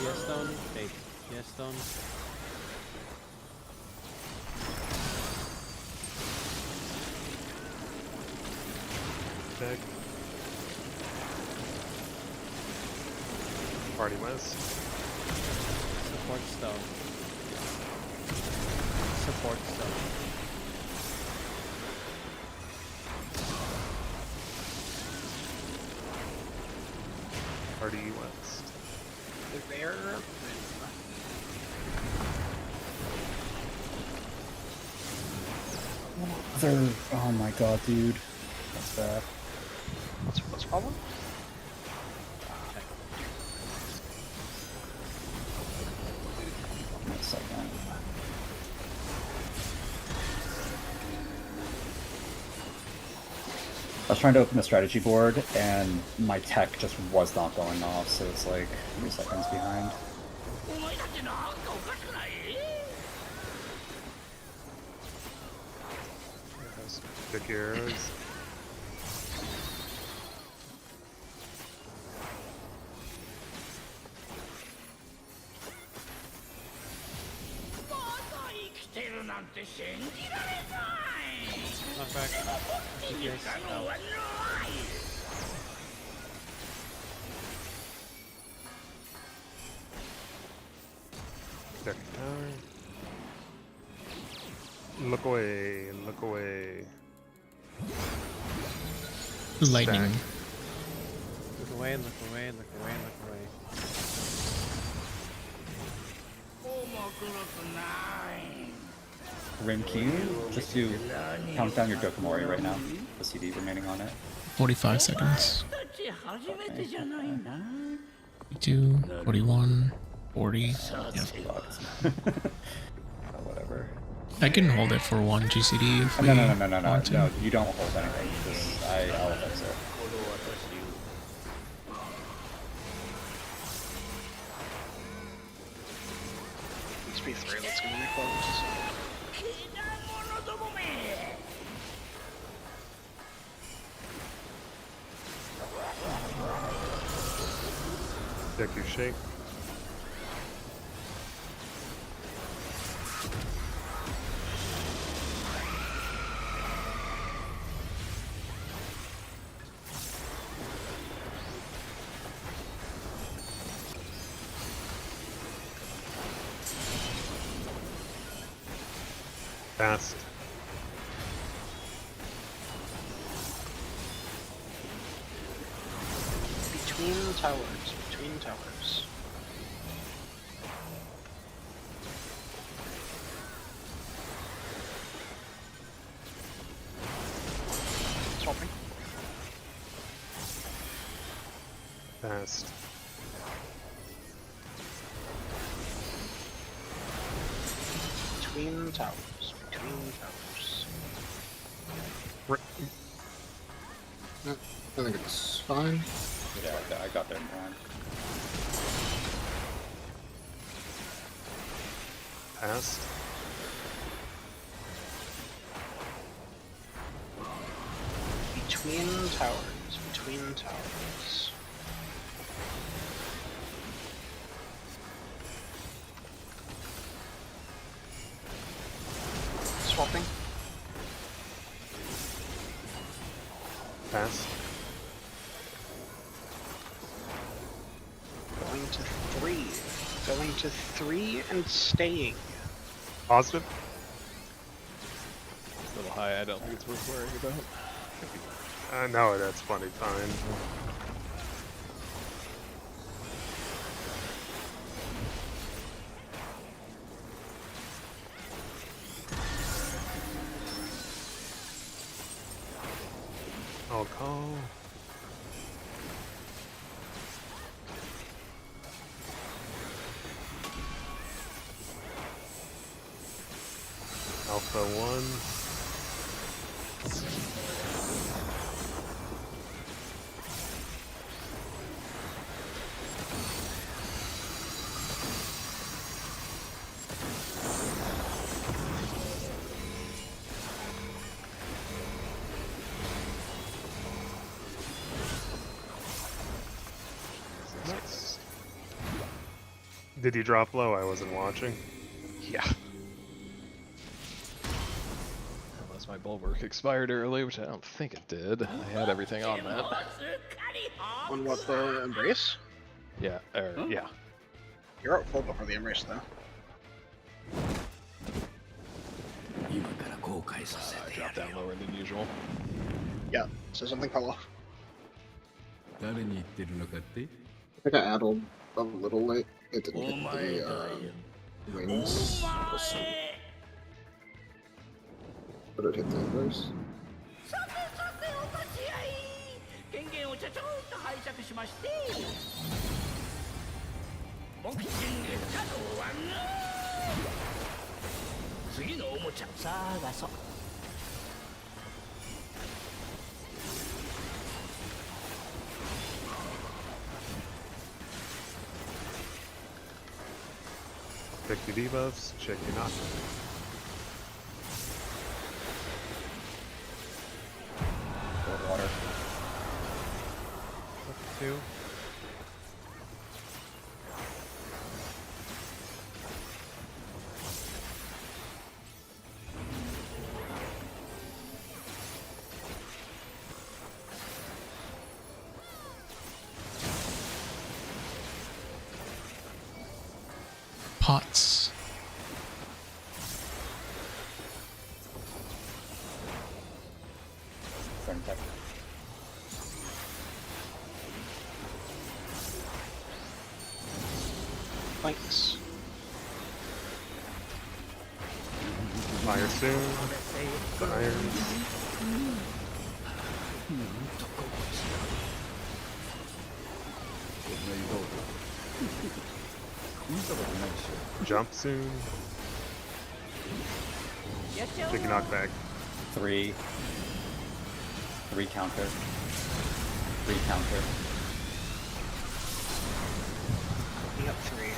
Yes, stone. Fake. Yes, stone. Back. Party West. Support stone. Support stone. Party West. There. Oh my god, dude. That's bad. What's the problem? One second. I was trying to open the strategy board and my tech just was not going off, so it's like 3 seconds behind. Pick arrows. Knockback. Yes. Out. Second tower. Look away, look away. Lightning. Look away, look away, look away, look away. Rim Q, just to count down your Dokomori right now. The CD remaining on it. 45 seconds. Okay. 42, 41, 40. Yep. Fucked. Whatever. I can hold it for 1 GCD if we No, want to. no, you don't hold anything. Just, I'll fix it. Let's be 3, let's go really close. Deck your shake. Fast. Between towers, between towers. Swapping. Fast. Between towers, between towers. No, I think it's fine. Yeah, I got there in time. Fast. Between towers, between towers. Swapping. Fast. Going to 3. Going to 3 and staying. Positive. A little high. I don't think it's worth worrying about. No, that's plenty fine. call. Alpha 1. Nice. Did you drop low? I wasn't watching. Yeah. Unless my bulwark expired early, which I don't think it did. I had everything on that. On what, the Embrace? Yeah, yeah. You're at full before the Embrace, though. I dropped down lower than usual. Yeah, so something fell off. 誰に言ってるのかって I think I added a little late. It didn't hit the wings. But it hit the Embrace. さてさてお立ち会い権限をちょちょっと拝借しましてボクシング稼働は次のおもちゃ探そう Check your debuffs, check your knock. Cold water. 2. Pots. Friend tech. Thanks. Fire soon. Fires. Jump soon. Check your knockback. 3. 3 counter. 3 counter. Yep, 3.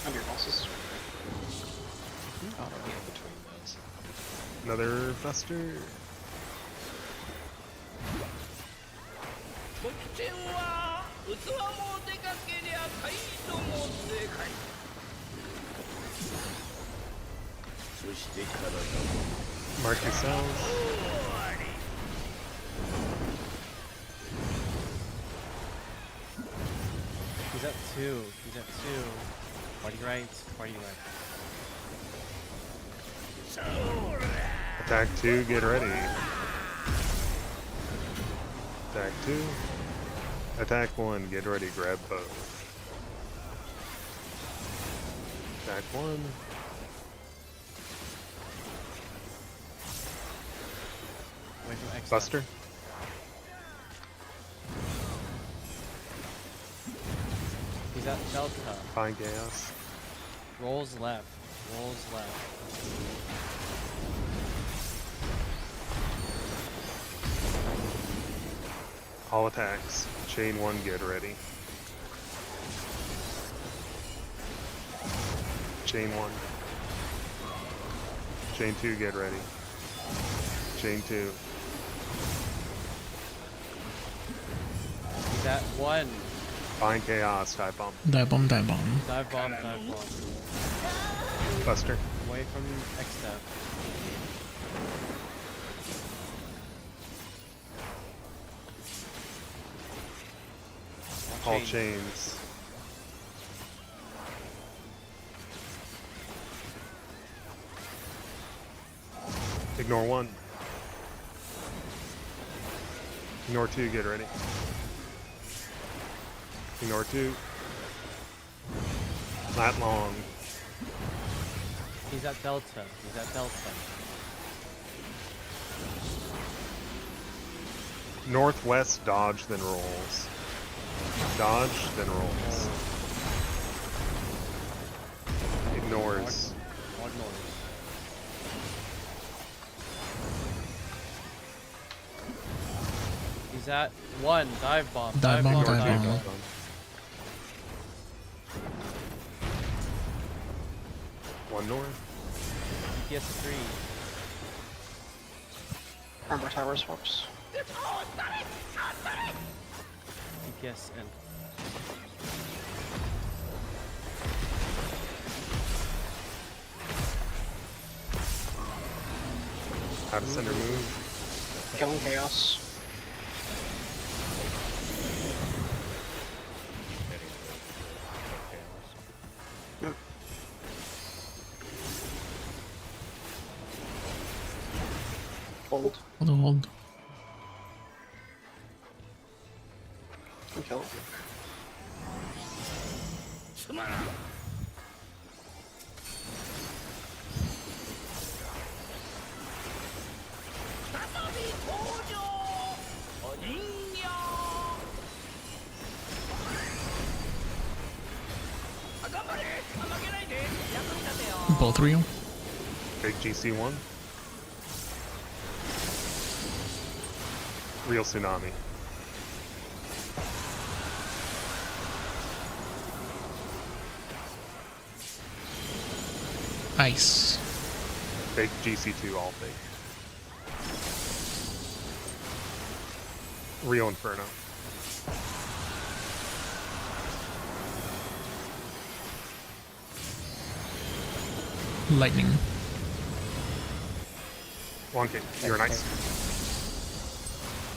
Under bosses. Oh, no, in between those. Another buster. ボクチェンは器もでかけりゃ態度もでかいそして体も Mark yourselves. He's at 2. He's at 2. Party right. Party left. Attack 2, get ready. Attack 2. Attack 1, get ready, grab both. Attack 1. Wait for X. Buster. He's at Delta. Fine chaos. Rolls left. Rolls left. All attacks. Chain 1, get ready. Chain 1. Chain 2, get ready. Chain 2. He's at 1. Fine chaos, dive bomb. Die bomb, die bomb. Dive bomb, dive bomb. Buster. Away from X step. All chains. Ignore 1. Ignore 2, get ready. Ignore 2. Not long. He's at Delta. He's at Delta. Northwest, dodge, then rolls. Dodge, then rolls. Ignores. Odd noise. He's at 1. Dive bomb. Dive bomb, Ignore dive 2. bomb. One north. DPS 3. Armor tower swaps. DPS and Out of center move. Killing chaos. Yep. Hold. Hold. And kill. Both real. Big GC1. Real tsunami. Ice. Big GC2, all fake. Real Inferno. Lightning. 1K. You're nice.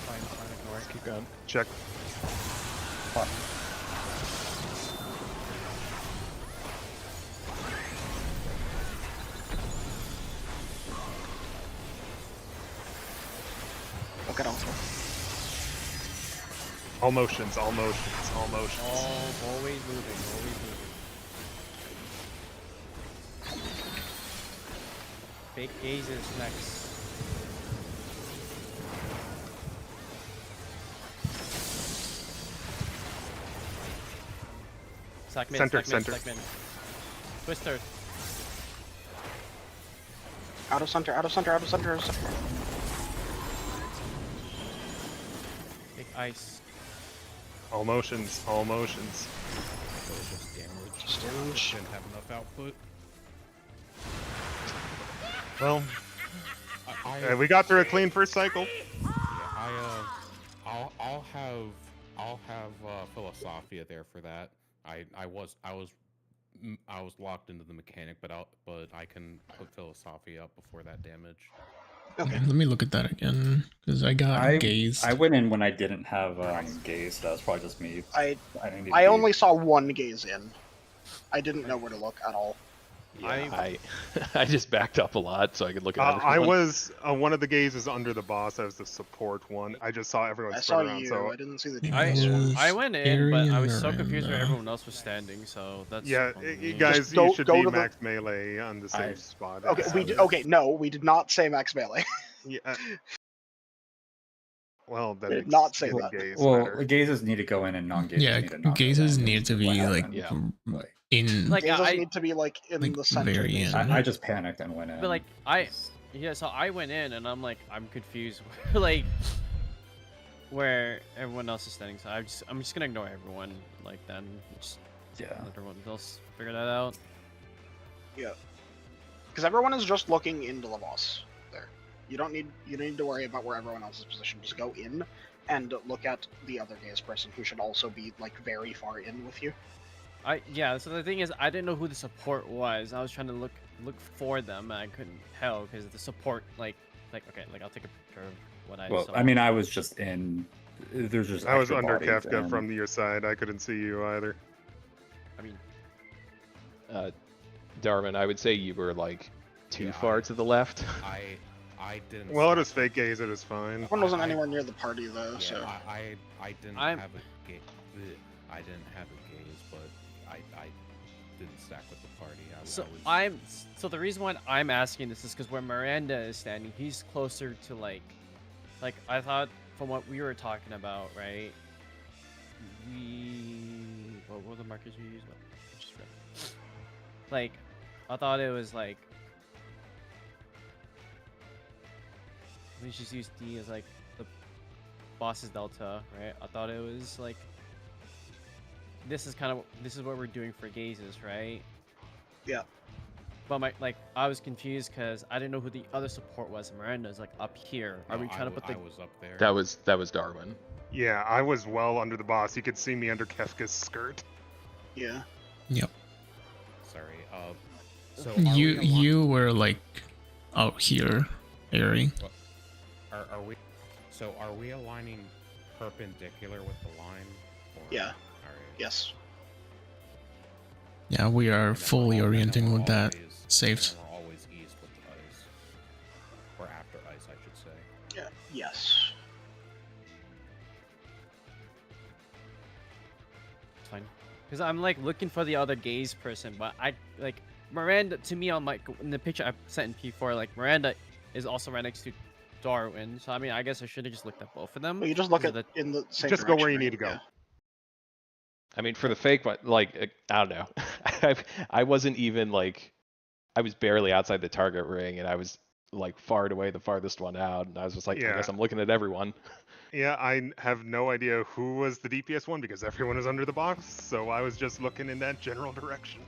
fine, ignore it. Keep going. Check. Look at also. All motions, all motions, all motions. Always moving, always moving. Fake gazes next. Stack mid, Center, stack mid, center. stack mid. Twister. Out of center, out of center, out of center, out of center. Big ice. All motions, all motions. So it's just damage. Just damage. Didn't have enough output. Well, I we got through a clean first cycle. yeah, I'll have Philosophia there for that. I was locked into the mechanic, but I can put Philosophia up before that damage. Okay. Let me look at that again because I got gazed. I went in when I didn't have gaze, so that was probably just me. I didn't need I to only be- saw one gaze in. I didn't know where to look at all. Yeah, I just backed up a lot so I could look at I everyone. was one of the gazes under the boss. I was the support one. I just saw everyone I spread saw around. you. So I didn't see the I DPS one. was I went in, but I was so carrying confused where around. everyone else was standing, so that's yeah, on me. guys, Just go- you should go be to the- max melee on the safe spot. Okay, okay, no, we did not say max melee. Yeah. Well, that We did makes not say getting that. gaze Well, better. gazes need to go in and non-gazes Yeah, need to not go gazes in. need to be What like happened. Yeah. in. Like Gazes I, need to be like in like, the center. very in. basically. I just panicked and went in. but like so I went in and I'm like I'm confused, like where everyone else is standing. So I'm just gonna ignore everyone. Like then just yeah. let everyone else figure that out. Because everyone is just looking into the boss there. You don't need to worry about where everyone else is positioned. Just go in and look at the other gaze person who should also be like very far in with you. Yeah. So the thing is, I didn't know who the support was. I was trying to look for them, and I couldn't tell because the support okay, like I'll take a picture of what I Well, saw. I mean, I was just in. There's just. I was extra under bodies Kafka in. from your side. I couldn't see you either. I mean, Darwin, I would say you were like too Yeah, far to the left. I I didn't. Well, it stack is fake gaze. It is fine. One wasn't anywhere near the party though, Yeah, so I didn't I'm- have a gaze. I didn't have a gaze, but I didn't stack with the party. So the reason why I'm asking this is because where Miranda is standing, he's closer to like I thought from what we were talking about, right? What were the markers we used? Like, I thought it was like we just used D as like the boss's delta, right? I thought it was like this is what we're doing for gazes, right? yeah. But I was confused because I didn't know who the other support was. Miranda's like up here. Are we trying to put the? I was up there. That was Darwin. Yeah, I was well under the boss. You could see me under Kefka's skirt. Yeah. Yep. Sorry. So You were like out here, Ari. Are we? So are we aligning perpendicular with the line? Or... Yeah. All right. Yes. Yeah, we are And then fully we're orienting with that. always- Saved. and We're always east with the ice, or after ice, I should say. Yeah. Yes. It's fine. Because I'm like looking for the other gaze person, but I like Miranda. To me, on in the picture I sent in P4, like Miranda is also right next to Darwin. So I mean, I guess I should have just looked at both of them. Well, you just look Is at it in the same. Just go where direction, you need right? to go. Yeah. I mean, for the fake one, like I don't know. I wasn't even like, I was barely outside the target ring, and I was like far and away the farthest one out, and I was just like, I Yeah. guess I'm looking at everyone. Yeah, I have no idea who was the DPS one because everyone is under the box, so I was just looking in that general direction.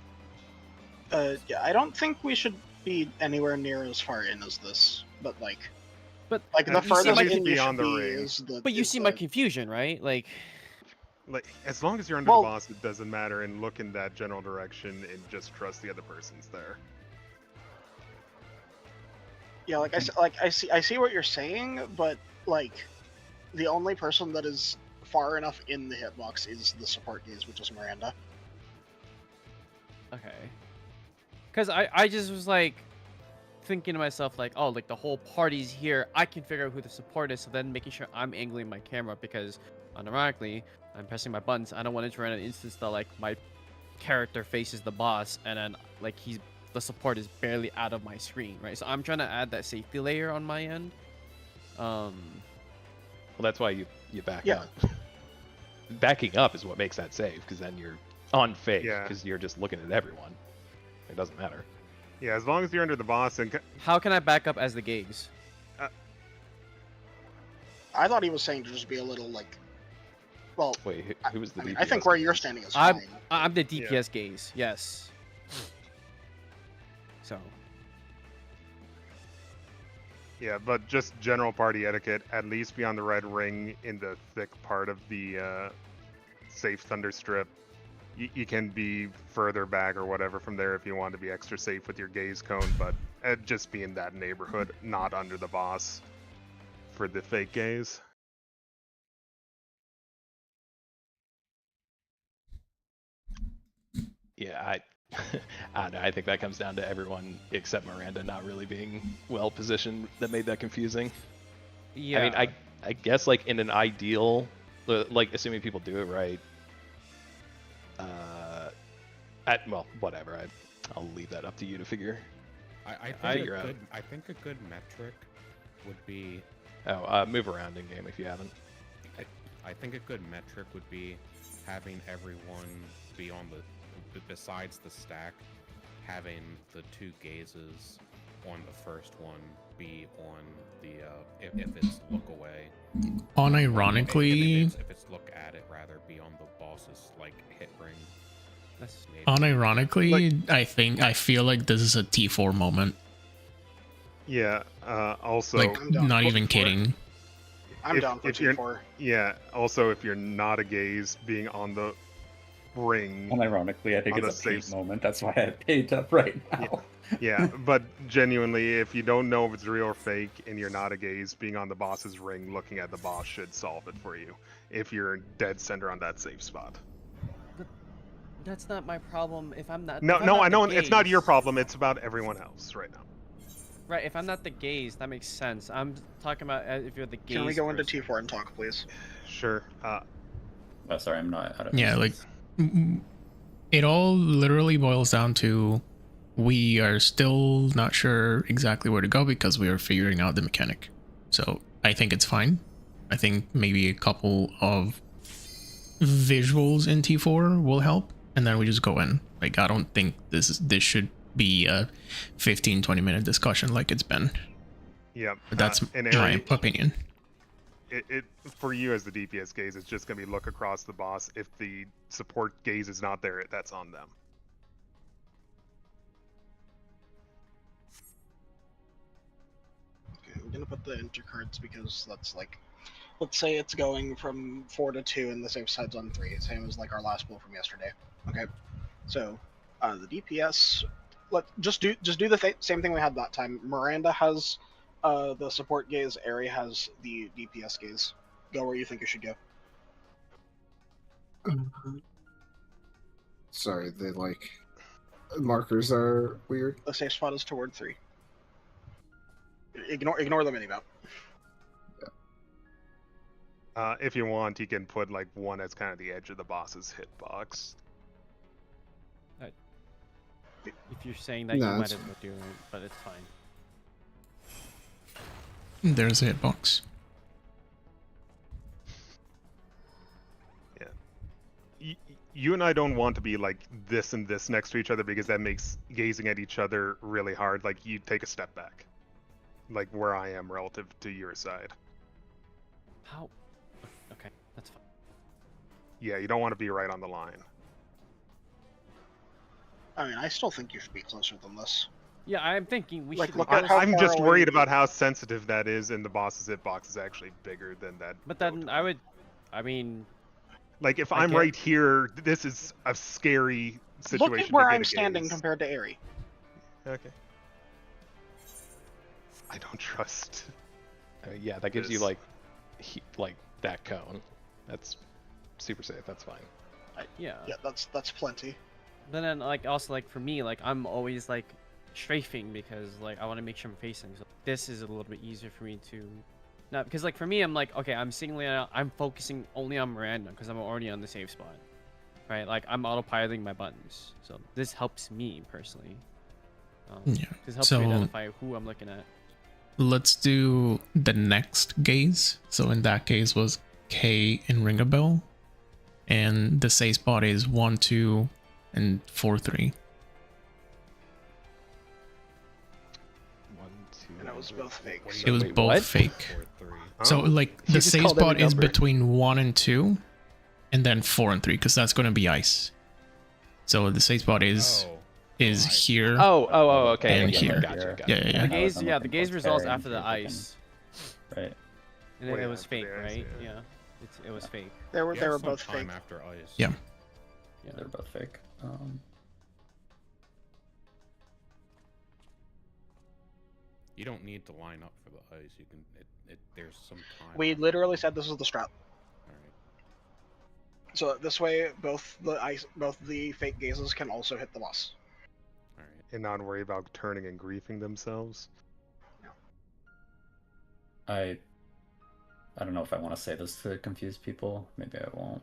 Yeah, I don't think we should be anywhere near as far in as this, but like But the you see furthest my in you beyond should the be ring. is the. But you is see my the- confusion, right? Like, Like, as long as you're under Well- the boss, it doesn't matter, and look in that general direction and just trust the other person's there. Yeah, I see what you're saying, but like the only person that is far enough in the hitbox is the support gaze, which is Miranda. okay. Because I just was like thinking to myself like, oh, like the whole party's here. I can figure out who the support is. So then making sure I'm angling my camera because unironically I'm pressing my buttons. I don't want it to run an instance that like my character faces the boss and then like the support is barely out of my screen, right? So I'm trying to add that safety layer on my end. Well, that's why you back Yeah. up. Backing up is what makes that safe, because then you're on fake, Yeah. because you're just looking at everyone. It doesn't matter. Yeah, as long as you're under the boss and How can I back up as the gaze? I thought he was saying to just be a little like, well, Wait, who was the I mean, DPS I think where you're gaze? standing is I'm fine. I'm the DPS gaze. Yes. So. yeah, but just general party etiquette, at least be on the red ring in the thick part of the safe thunder strip. You can be further back or whatever from there if you want to be extra safe with your gaze cone, but just be in that neighborhood, not under the boss for the fake gaze. Yeah, I don't know. I think that comes down to everyone except Miranda not really being well positioned that made that confusing. Yeah. I mean, I guess like in an ideal, like assuming people do it right. Well, whatever. I'll leave that up to you to figure. I figure out. I think a good metric would be. Move around in game if you haven't. I think a good metric would be having everyone be on besides the stack, having the two gazes on the first one be on the if it's look away. Unironically, if it's look at it, rather be on the boss's like hit ring. That's Maybe. unironically, I feel like this is a T4 moment. Yeah, also... Like, I'm down not for even T4. kidding. I'm down for if you're- T4. Yeah, also if you're not a gaze, being on the ring... Unironically, I think On it's a the peak safe- moment. That's why I paid up right now. Yeah, but genuinely, if you don't know if it's real or fake and you're not a gaze, being on the boss's ring looking at the boss should solve it for you, if you're dead center on that safe spot. That's not my problem if I'm not. No, if I'm no, not I the know it's not your gaze. problem, it's about everyone else right now. Right, if I'm not the gaze, that makes sense. I'm talking about if you're the gaze. Can we go into person. T4 and talk, please? Sure. Oh, sorry, I'm not. I don't Yeah, know. like it all literally boils down to we are still not sure exactly where to go because we are figuring out the mechanic. So I think it's fine. I think maybe a couple of visuals in T4 will help, and then we just go in. Like, I don't think this should be a 15-20 minute discussion like it's been. Yeah. But that's and my Ari, opinion. it for you as the DPS gaze, it's just gonna be look across the boss. If the support gaze is not there, that's on them. Okay, I'm gonna put the enter cards because that's like, let's say it's going from 4 to 2 and the safe side's on 3, same as like our last pool from yesterday. Okay, so the DPS, just do the same thing we had that time. Miranda has the support gaze. Ari has the DPS gaze. Go where you think you should go. Sorry, the like markers are weird. The safe spot is toward 3. Ignore the minimap. If you want, you can put like one as kind of the edge of the boss's hitbox. If you're saying that, No, you might it's as well do it, but it's fine. There's a hitbox. Yeah. You and I don't want to be like this and this next to each other because that makes gazing at each other really hard. Like, you take a step back. Like where I am relative to your side. How? Okay, that's fine. Yeah, you don't want to be right on the line. I mean, I still think you should be closer than this. Yeah, I'm thinking we Like, should. look at how I'm far just away worried you- about how sensitive that is, and the boss's hitbox is actually bigger than that. But then I would. I mean, Like, if I I'm get- right here, this is a scary situation. Look at where to get I'm a standing gaze. compared to Ari. Okay. I don't trust. Yeah, that gives you This. like that cone. That's super safe. That's fine. yeah. Yeah, that's plenty. But then, like, also, like, for me, like, I'm always, like, strafing because, like, I want to make sure I'm facing. So this is a little bit easier for me to... Not, because, like, for me, I'm like, okay, I'm singling out, I'm focusing only on Miranda because I'm already on the safe spot. Right? Like, I'm autopiloting my buttons. So this helps me, personally. Yeah, This helps so- me identify who I'm looking at. Let's do the next gaze. So in that case was K and Ring a Bell. And the safe spot is 1, 2, and 4, 3. 1, 2. And it was both fake. What do so- It was Wait, both what? fake. 4, 3. So Oh. like You the just safe called spot every is number. between 1 and 2, and then 4 and 3, because that's gonna be ice. So the safe spot is Oh, is here. Oh, okay. And yeah, here. Gotcha. Yeah, yeah, yeah. The I was gaze, on yeah, the the gaze both results carry after the and ice. Right. And Way it was after fake, the ice, right? yeah. Yeah. It was fake. They were you they have were some both time fake. after ice. Yeah. Yeah. They're both fake. You don't need to line up for the ice. You can. There's some time. We after literally ice. said this is the strat. Alright. So this way, both the fake gazes can also hit the boss. Alright. And not worry about turning and griefing themselves. I don't know if I want to say this to confuse people. Maybe I won't.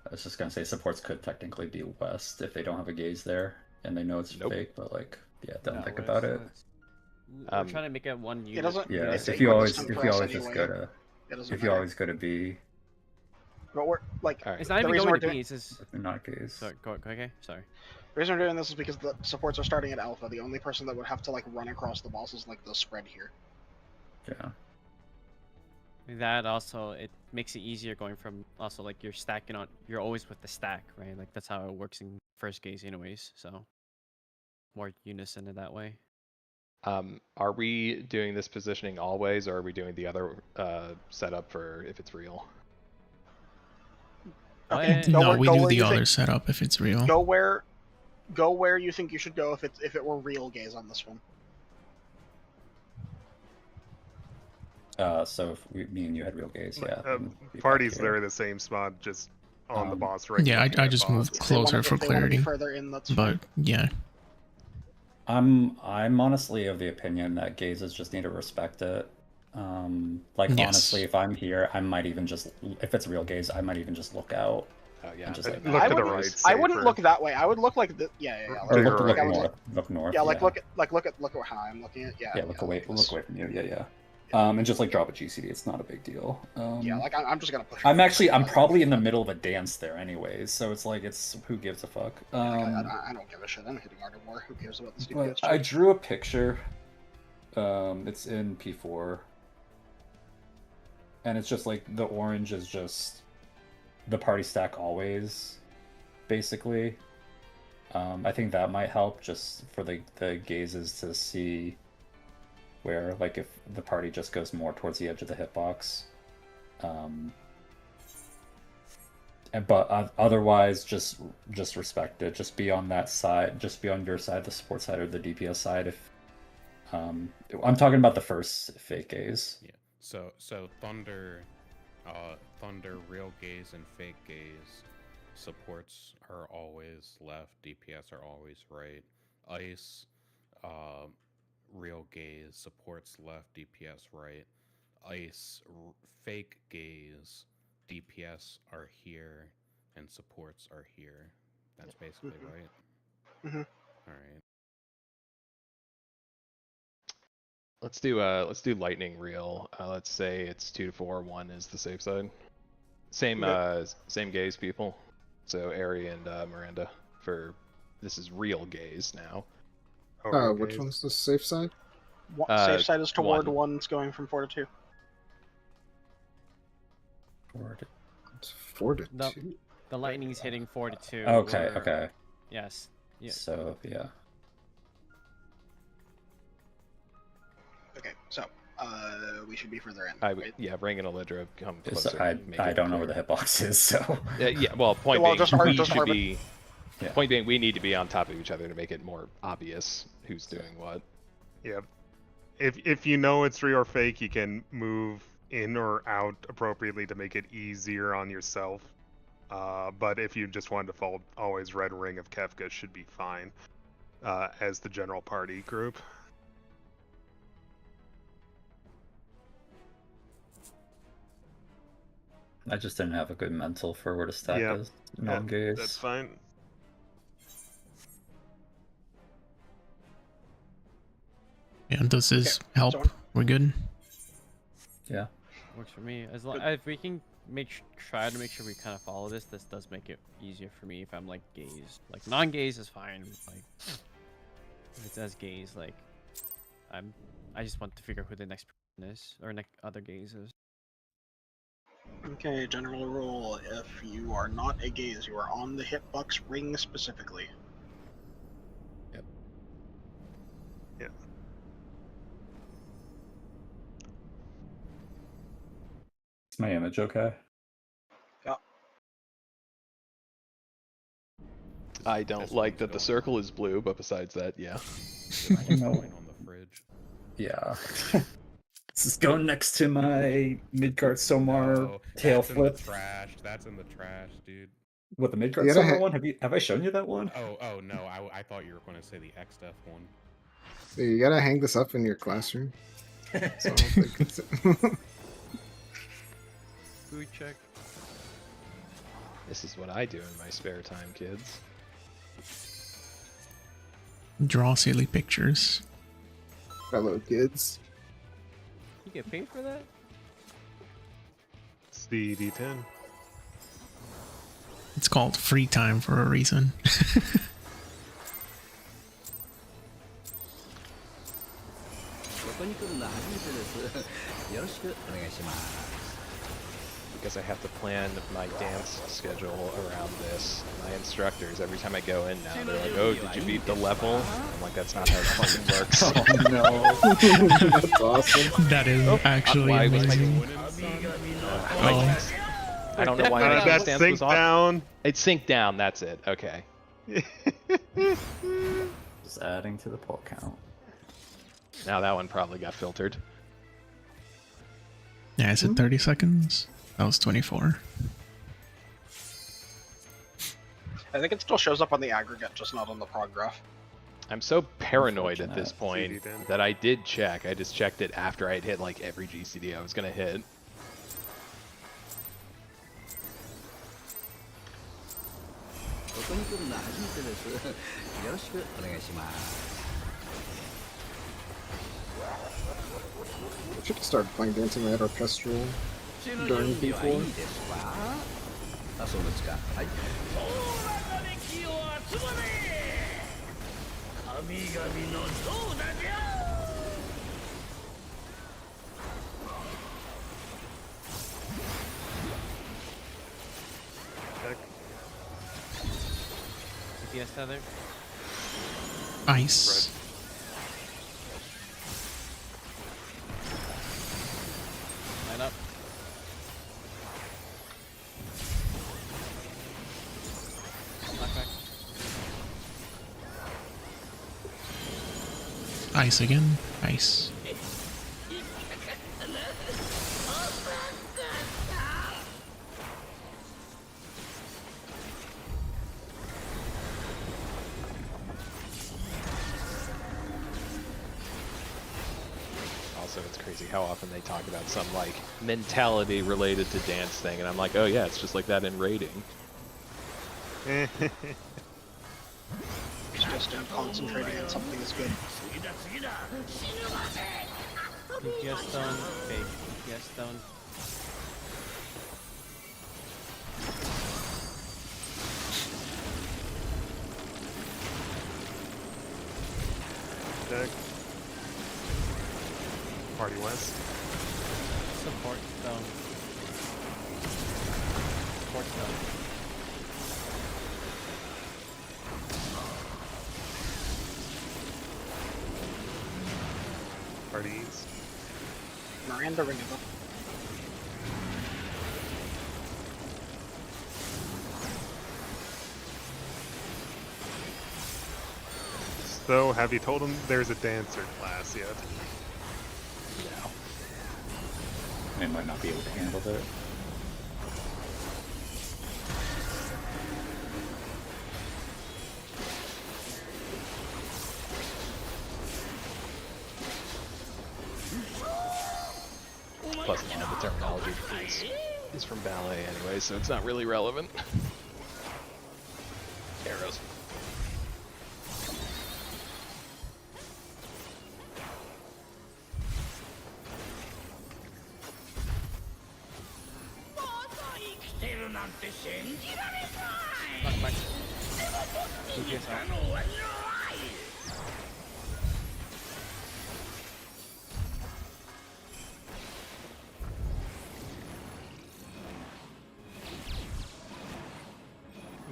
I was just gonna say supports could technically be west if they don't have a gaze there and they know it's Nope. fake, but like, yeah, don't No, think we're about it. We're Um, trying to make it one unit. It doesn't. Yeah, it's if you equal always distance if for you us always just anyway. go to It doesn't if you matter. always go to B, But we're like All right. It's not the even reason going we're to doing be. It's just. not gaze. Sorry, go okay. Sorry. the reason we're doing this is because the supports are starting at alpha. The only person that would have to like run across the boss is like the spread here. Yeah. That also it makes it easier going from also like you're stacking on. You're always with the stack, right? Like that's how it works in first gaze, anyways. So more unison in that way. Are we doing this positioning always, or are we doing the other setup for if it's real? Okay. What? Go No, where- we go do where the you other think- setup if it's real. Go where you think you should go if it were real gaze on this one. So if me and you had real gaze, yeah. then be back Parties here. there in the same spot, just on the boss right. Yeah, looking I at just boss. moved If they wanna- closer for if they wanna be clarity. further in, that's But fine. yeah, I'm honestly of the opinion that gazes just need to respect it. Like Yes. honestly, if I'm here, I might even just, if it's real gaze, I might even just look out. Oh yeah. And just but like Look I to the wouldn't- right. I wouldn't safer. look that way. I would look like the or To look, your look right. north. Look north. Yeah, like look at how I'm looking at. Yeah, look away from you. Yeah. Yeah. And just like drop a GCD. It's not a big deal. Yeah, like I'm just gonna push. I'm probably in the middle of a dance there anyways, so it's like who gives a fuck. I don't give a shit. I'm hitting Art of War. Who cares about this But DPS? I drew a picture. It's in P4. And it's just like the orange is just the party stack always, basically. I think that might help just for the gazes to see where, like, if the party just goes more towards the edge of the hitbox. But otherwise, just respect it. Just be on that side. Just be on your side, the support side or the DPS side. If I'm talking about the first fake gaze. Yeah. So Thunder, real gaze and fake gaze supports are always left, DPS are always right. Ice, real gaze supports left, DPS right. Ice, fake gaze, DPS are here and supports are here. That's basically right. Mhm. All right. Let's do lightning reel. Let's say it's 2 to 4. 1 is the safe side. Same same gaze people. So Ari and Miranda for this is real gaze now. Which one's the safe side? Safe side is toward 1. one. It's going from 4 to 2. It's 4 to No. 2. The lightning's hitting 4 to 2. Okay, or- okay. Yes. Yeah. So yeah. Okay, so we should be further in. Right? Yeah, Ring and Elidra come It's- closer. and make I it don't know clear. where the hitbox is, so Yeah, well, point Well, being, just we just should Harbin. be. Yeah. Point being, we need to be on top of each other to make it more obvious who's doing what. Yeah. If you know it's real or fake, you can move in or out appropriately to make it easier on yourself. But if you just want to default, always Red Ring of Kefka should be fine as the general party group. I just didn't have a good mental for where to stack Yeah. as non-gaze. That's fine. Yeah, does this Okay, help? so- We're good. Yeah. Works for me. As long if we can try to make sure we kind of follow this, this does make it easier for me if I'm like gaze. Like non-gaze is fine. Like if it's as gaze, like I just want to figure out who the next person is or other gaze is. Okay, general rule: if you are not a gaze, you are on the hitbox ring specifically. Is my image okay? I don't This like one's that the going circle is blue, but besides that, yeah. No. Going on the fridge. Yeah. This is going next to my mid-card Somar No, tail that's in flip. the trash. That's in the trash, dude. What, the mid-card You gotta Somar one? Have I shown you that one? Oh no, I thought you were going to say the XDef one. You gotta hang this up in your classroom. So I don't think it's... Food check. This is what I do in my spare time, kids. Draw silly pictures. Fellow kids. You get paid for that? It's the D10. It's called free time for a reason. Because I have to plan my dance schedule around this. My instructors, every time I go in now, they're like, "Oh, did you beat the level?" I'm like, "That's not how it fucking works." Oh no. That's awesome. That is actually why was my- amazing. Oh, I don't know why my That dance stance sync was off. down. It synced down. That's it. Okay. Just adding to the pull count. Now that one probably got filtered. yeah, is it 30 seconds? That was 24. I think it still shows up on the aggregate, just not on the prog graph. I'm so paranoid at this Unfortunate. point that I did check. I just checked it after I'd hit like every GCD I was gonna hit. ここに来るのは初めてです。よろしくお願いします。 I should start playing Dancing Rat Orchestral 中の during 準備はいい P4. ですか？あ、そうですか。はい。空が歴を集まれ。神々の像だじゃ。 Check. CPS tether. Ice. Line up. Flashback. Ice again. Ice. Also, it's crazy how often they talk about some like mentality related to dance thing, and I'm like, oh yeah, it's just like that in raiding. It's just concentrating on something is good. DPS stone. Fake. DPS stone. Check. Party West. Support stone. Support stone. Party East. Miranda ring it up. So, have you told him there's a dancer class yet? No. They might not be able to handle it. Plus, a lot of the terminology is from ballet anyway, so it's not really relevant. Arrows. Flashback. DPS out.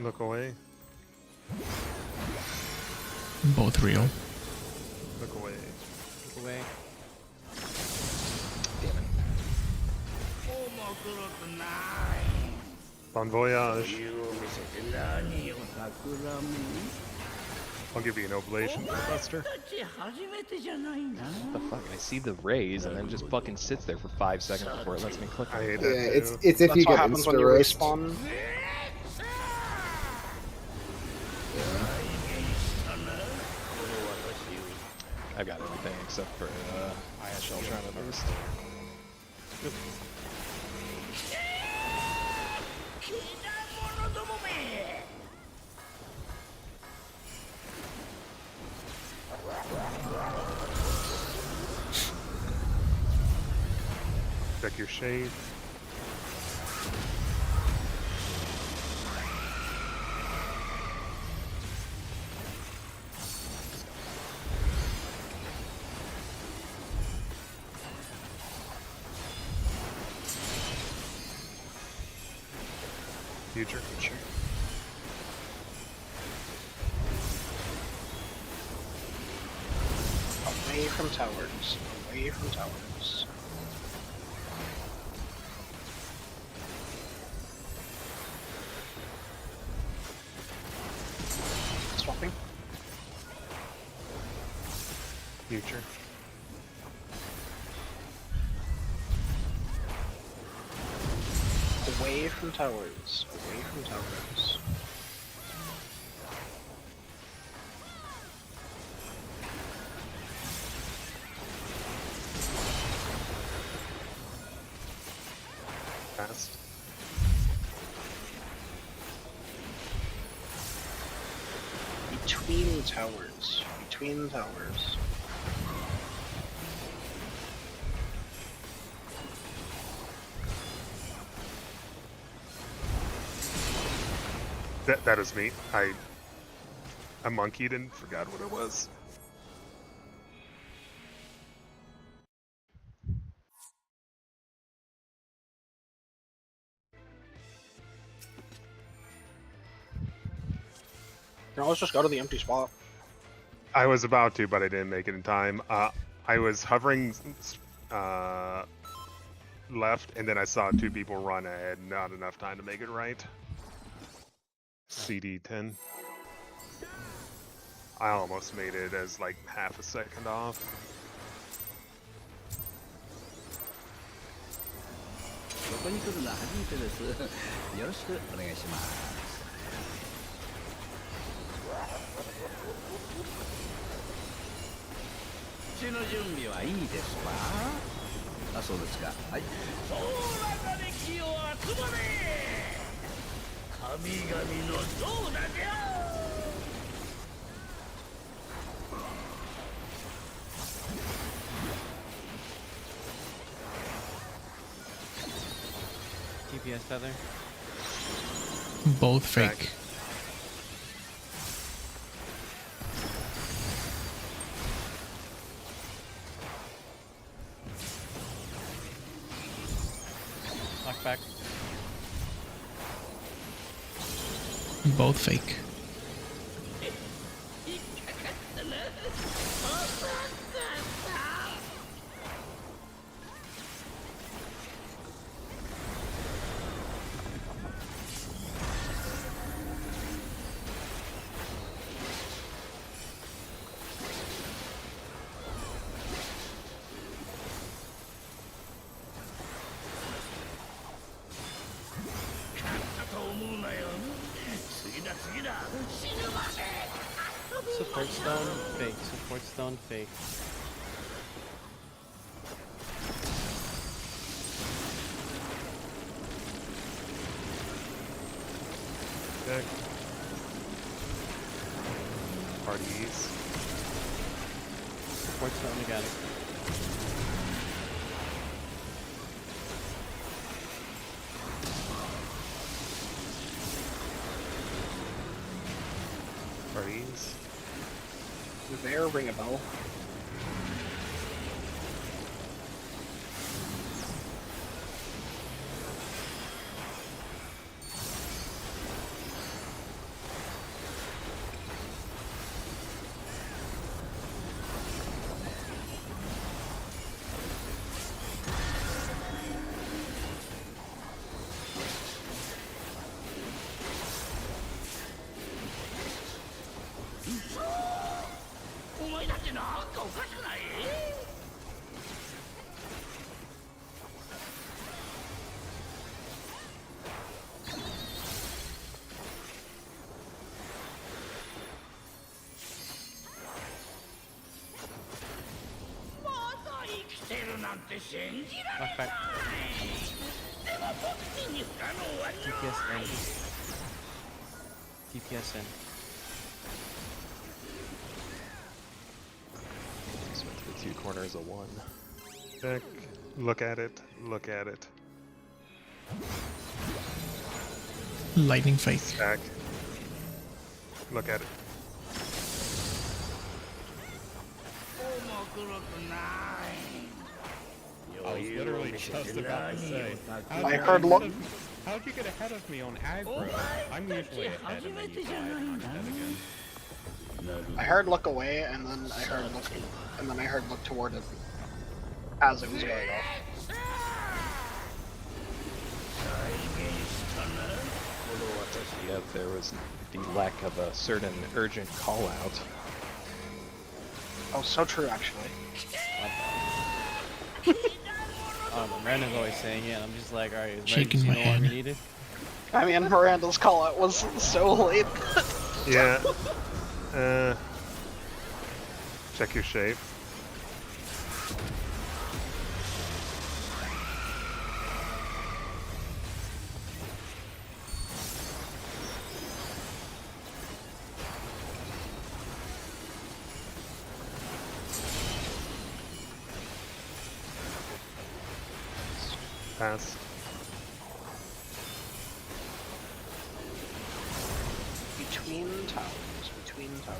Look away. Both real. Look away. Look away. Damn it. Bon voyage. I'll give you an oblation, Buster. What the fuck? I see the raise and then just fucking sits there for 5 seconds before it lets me click I on it. hate Yeah, that it's too. if That's you what get happens when you insta-roast. respawn. I've got everything except for ISL trying to burst. Check your shade. Future. Away from towers. Away from towers. Swapping. Future. Away from towers. Away from towers. Fast. Between towers. Between towers. That is me. I monkeyed and forgot what it was. No, let's just go to the empty spot. I was about to, but I didn't make it in time. I was hovering left, and then I saw 2 people run ahead. Not enough time to make it right. CD 10. I almost made it as like half a second off. ここに来るのは初めてです。よろしくお願いします。血の準備はいいですか？あ、そうですか。はい。そうなれ気を集まれ。神々の像だじゃ。TPS feather. Both fake. Knockback. Both fake. Support stone, fake. Support stone, fake. Deck. Parties. Support stone again. Parties. Does there ring a bell? Knockback. TPS in. TPS in. Just went through 2 corners of 1. Deck. Look at it. Look at it. Lightning fake. Stack. Look at it. I was literally just about to say. I heard look. How'd you get ahead of me on aggro? I'm usually ahead and then you die and I'm dead again. I heard look away, and then I heard look, and then I heard look toward it as it was going off. Yeah, there was the lack of a certain urgent call out. Oh, so true, actually. Miranda's always saying it, and I'm just like, alright, is Shaking emergency my no longer head. needed? I mean, Miranda's call out was so late. Yeah. Check your shape. Pass. Between towers. Between towers.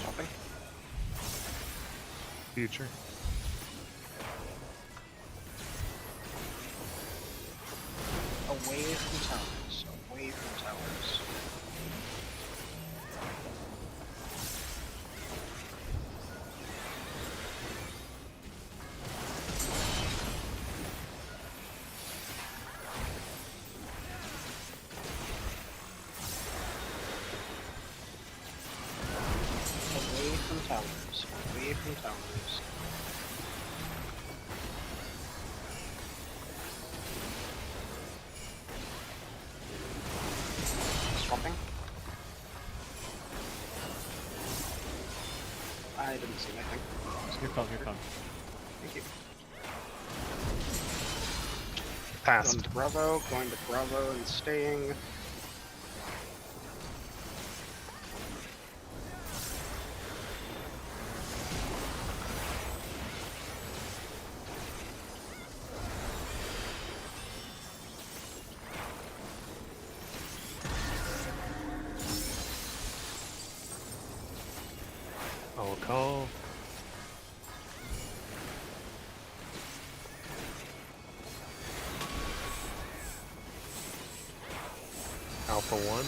Chopping. Future. Away from towers. Away from towers. Away from towers. Away from towers. Swapping. I didn't see anything. Here come, here come. Thank you. Pass. Going to Bravo and staying. I'll call. Alpha 1.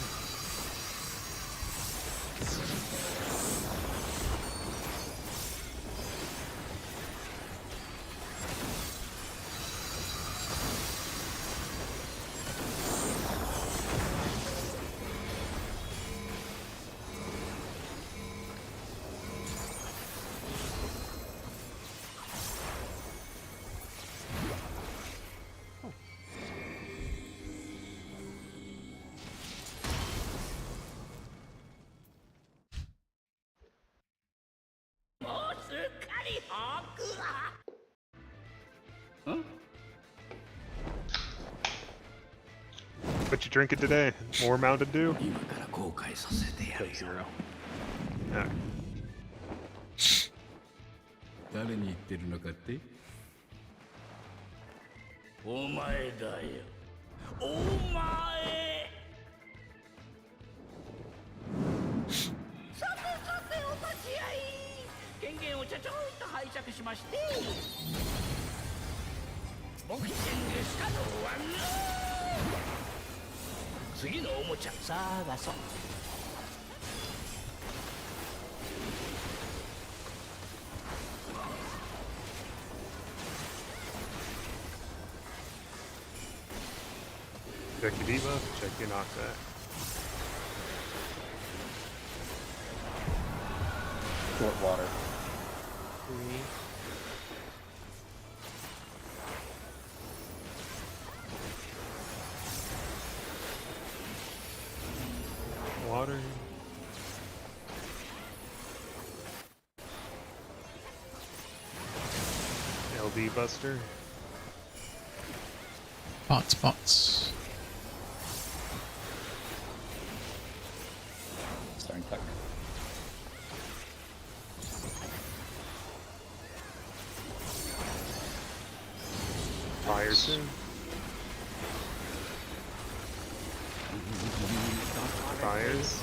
What you drinking today? More Mountain Dew? 今から後悔させてやる Take よ zero. Yeah. 誰に言ってるのかってお前だよお前さてさてお立ち会い権限をちょちょいと拝借しましてボクシングしたのは次のおもちゃ探そう Check your debuff, check your knockback. Short water. 3. Water. LD Buster. Bots. Starting tuck. Fire soon. Fires.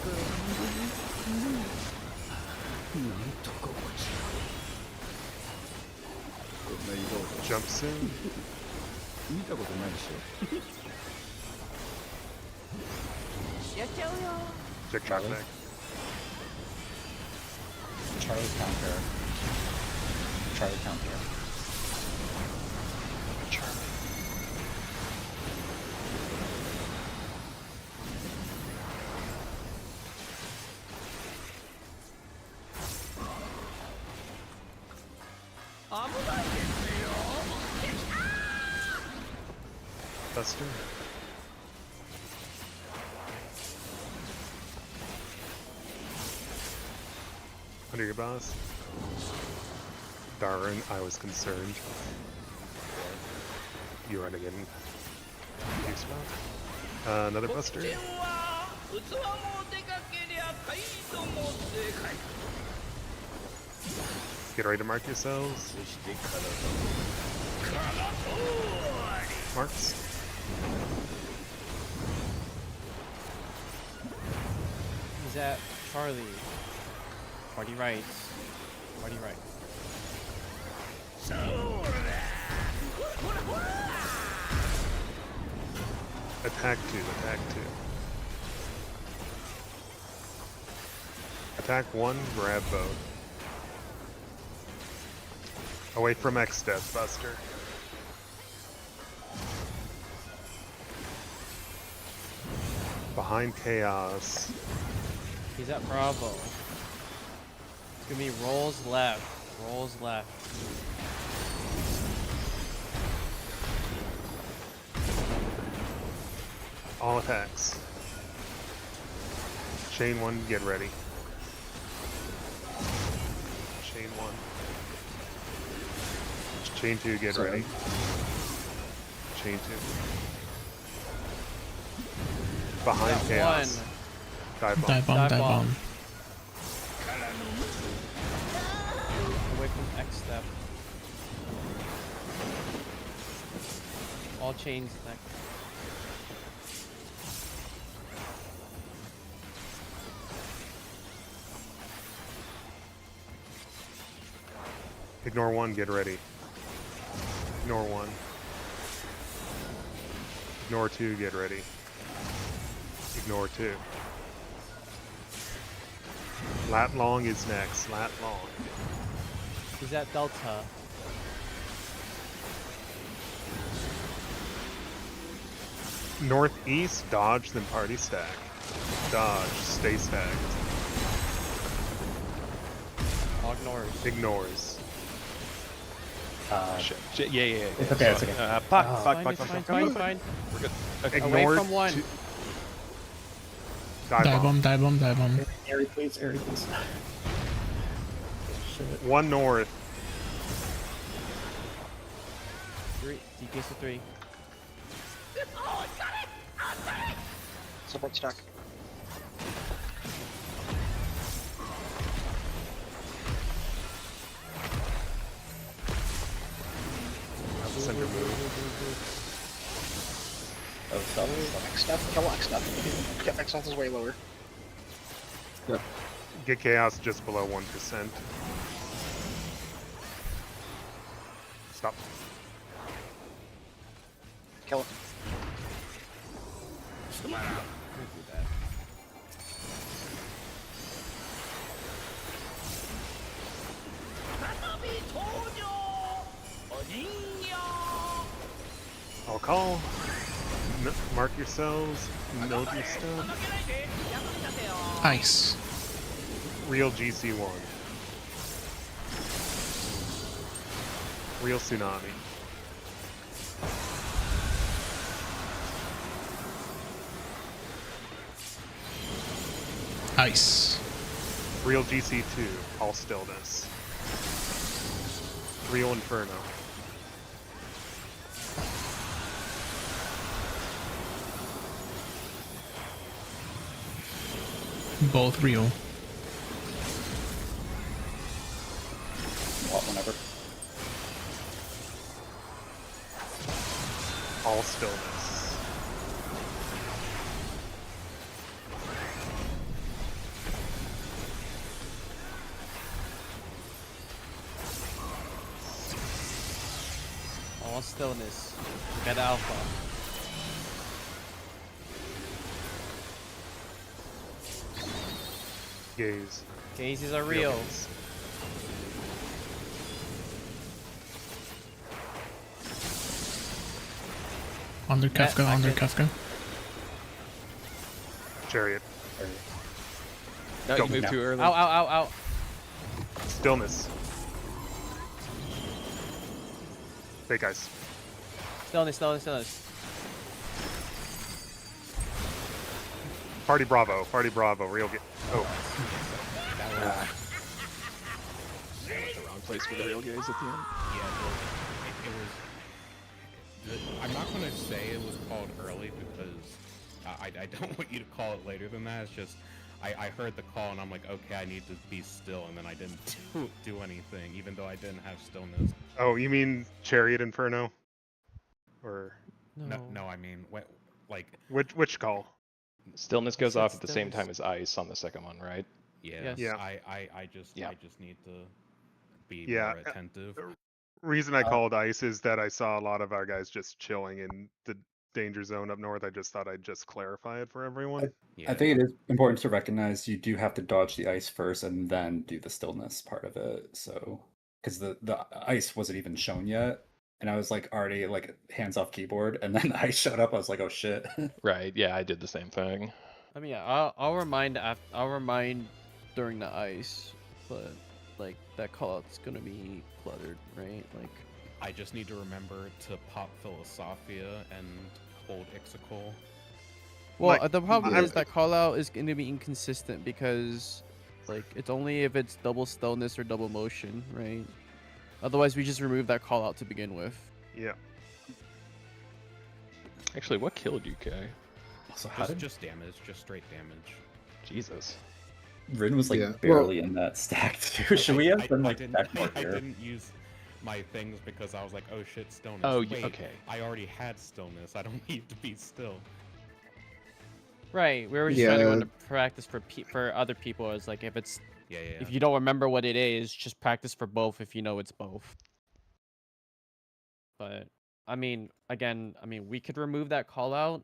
Jump soon. 見たことないでしょやっちゃうよ Check knockback. Charlie counter. Charlie counter. Charlie. Buster. Under your boss. Darn, I was concerned. You running in your spot. Another Buster. 器もでかけ Get ready to mark yourselves. Marks. He's at Charlie. Party right. Party right. Attack 2, attack 2. Attack 1, grab both. Away from X Death Buster. Behind Chaos. He's at Bravo. It's gonna be rolls left. Rolls left. All attacks. Chain 1, get ready. Chain 1. Chain 2, get Sorry. ready. Chain 2. Behind Got Chaos. one. Dive bomb. Dive bomb, Dive dive bomb. bomb. Away from X step. All chains next. Ignore 1, get ready. Ignore 1. Ignore 2, get ready. Ignore 2. Lat long is next. Lat long. He's at Delta. Northeast, dodge, then party stack. Dodge, stay stacked. All ignores. Ignores. Shit, yeah. It's okay, it's okay. Fuck. Fine, fine. We're good. Okay. Ignore Away from one. Dive Dive bomb. bomb, dive bomb, dive bomb. Airy, please, Airy, please. Shit. 1 north. 3. DPS to 3. Support stack. Center move. Oh, stop. X stuff. Kill X stuff. Yeah, X stuff is way lower. Get chaos just below 1%. Stop. Kill it. I'll call. Mark yourselves. Note your stuff. Ice. Real GC1. Real Tsunami. Ice. Real GC2. All stillness. Real Inferno. Both real. Well, whenever. All stillness. All stillness. Get alpha. Gaze. Gazes are real. Gaze. Under Kafka, I under can- Kafka. Chariot. No, Go. you moved too early. Ow, ow, ow, ow. Stillness. Fake ice. Stillness, stillness, stillness. Party Bravo. Party Bravo. Real get. Oh. The wrong place for the real gaze at the end. Yeah, well, it was. I'm not going to say it was called early because I don't want you to call it later than that. It's just I heard the call and I'm like, okay, I need to be still, and then I didn't do anything, even though I didn't have stillness. Oh, you mean Chariot Inferno? Or No, I mean, what, like, which call? Stillness goes said off at the same stillness. time as ice on the second one, right? yeah, Yes. I just need to be Yeah, more attentive. Reason I called ice is that I saw a lot of our guys just chilling in the danger zone up north. I just thought I'd just clarify it for everyone. Yeah, I think it is important to recognize you do have to dodge the ice first and then do the stillness part of it. So, because the ice wasn't even shown yet, and I was like already like hands off keyboard, and then the ice showed up. I was like, oh shit. Right. Yeah, I did the same thing. I mean, yeah, I'll remind during the ice, but like that call out's gonna be cluttered, right? Like, I just need to remember to pop Philosophia and hold Ixicol. well, Like, the problem I'm- is that call out is going to be inconsistent because, like, it's only if it's double stillness or double motion, right? Otherwise, we just remove that call out to begin with. Yeah. Actually, what killed you, Kay? So how did Just damage, just straight damage. Jesus. Rin was like Yeah, barely in that stack too? Should we have been like I stacked more I here? didn't use my things because I was like, oh shit, stillness. Oh, Wait, okay. I already had stillness. I don't need to be still. Right. We were just trying to go Yeah. into practice for other people. It's like if it's Yeah. if you don't remember what it is, just practice for both if you know it's both. But I mean, again, we could remove that call out.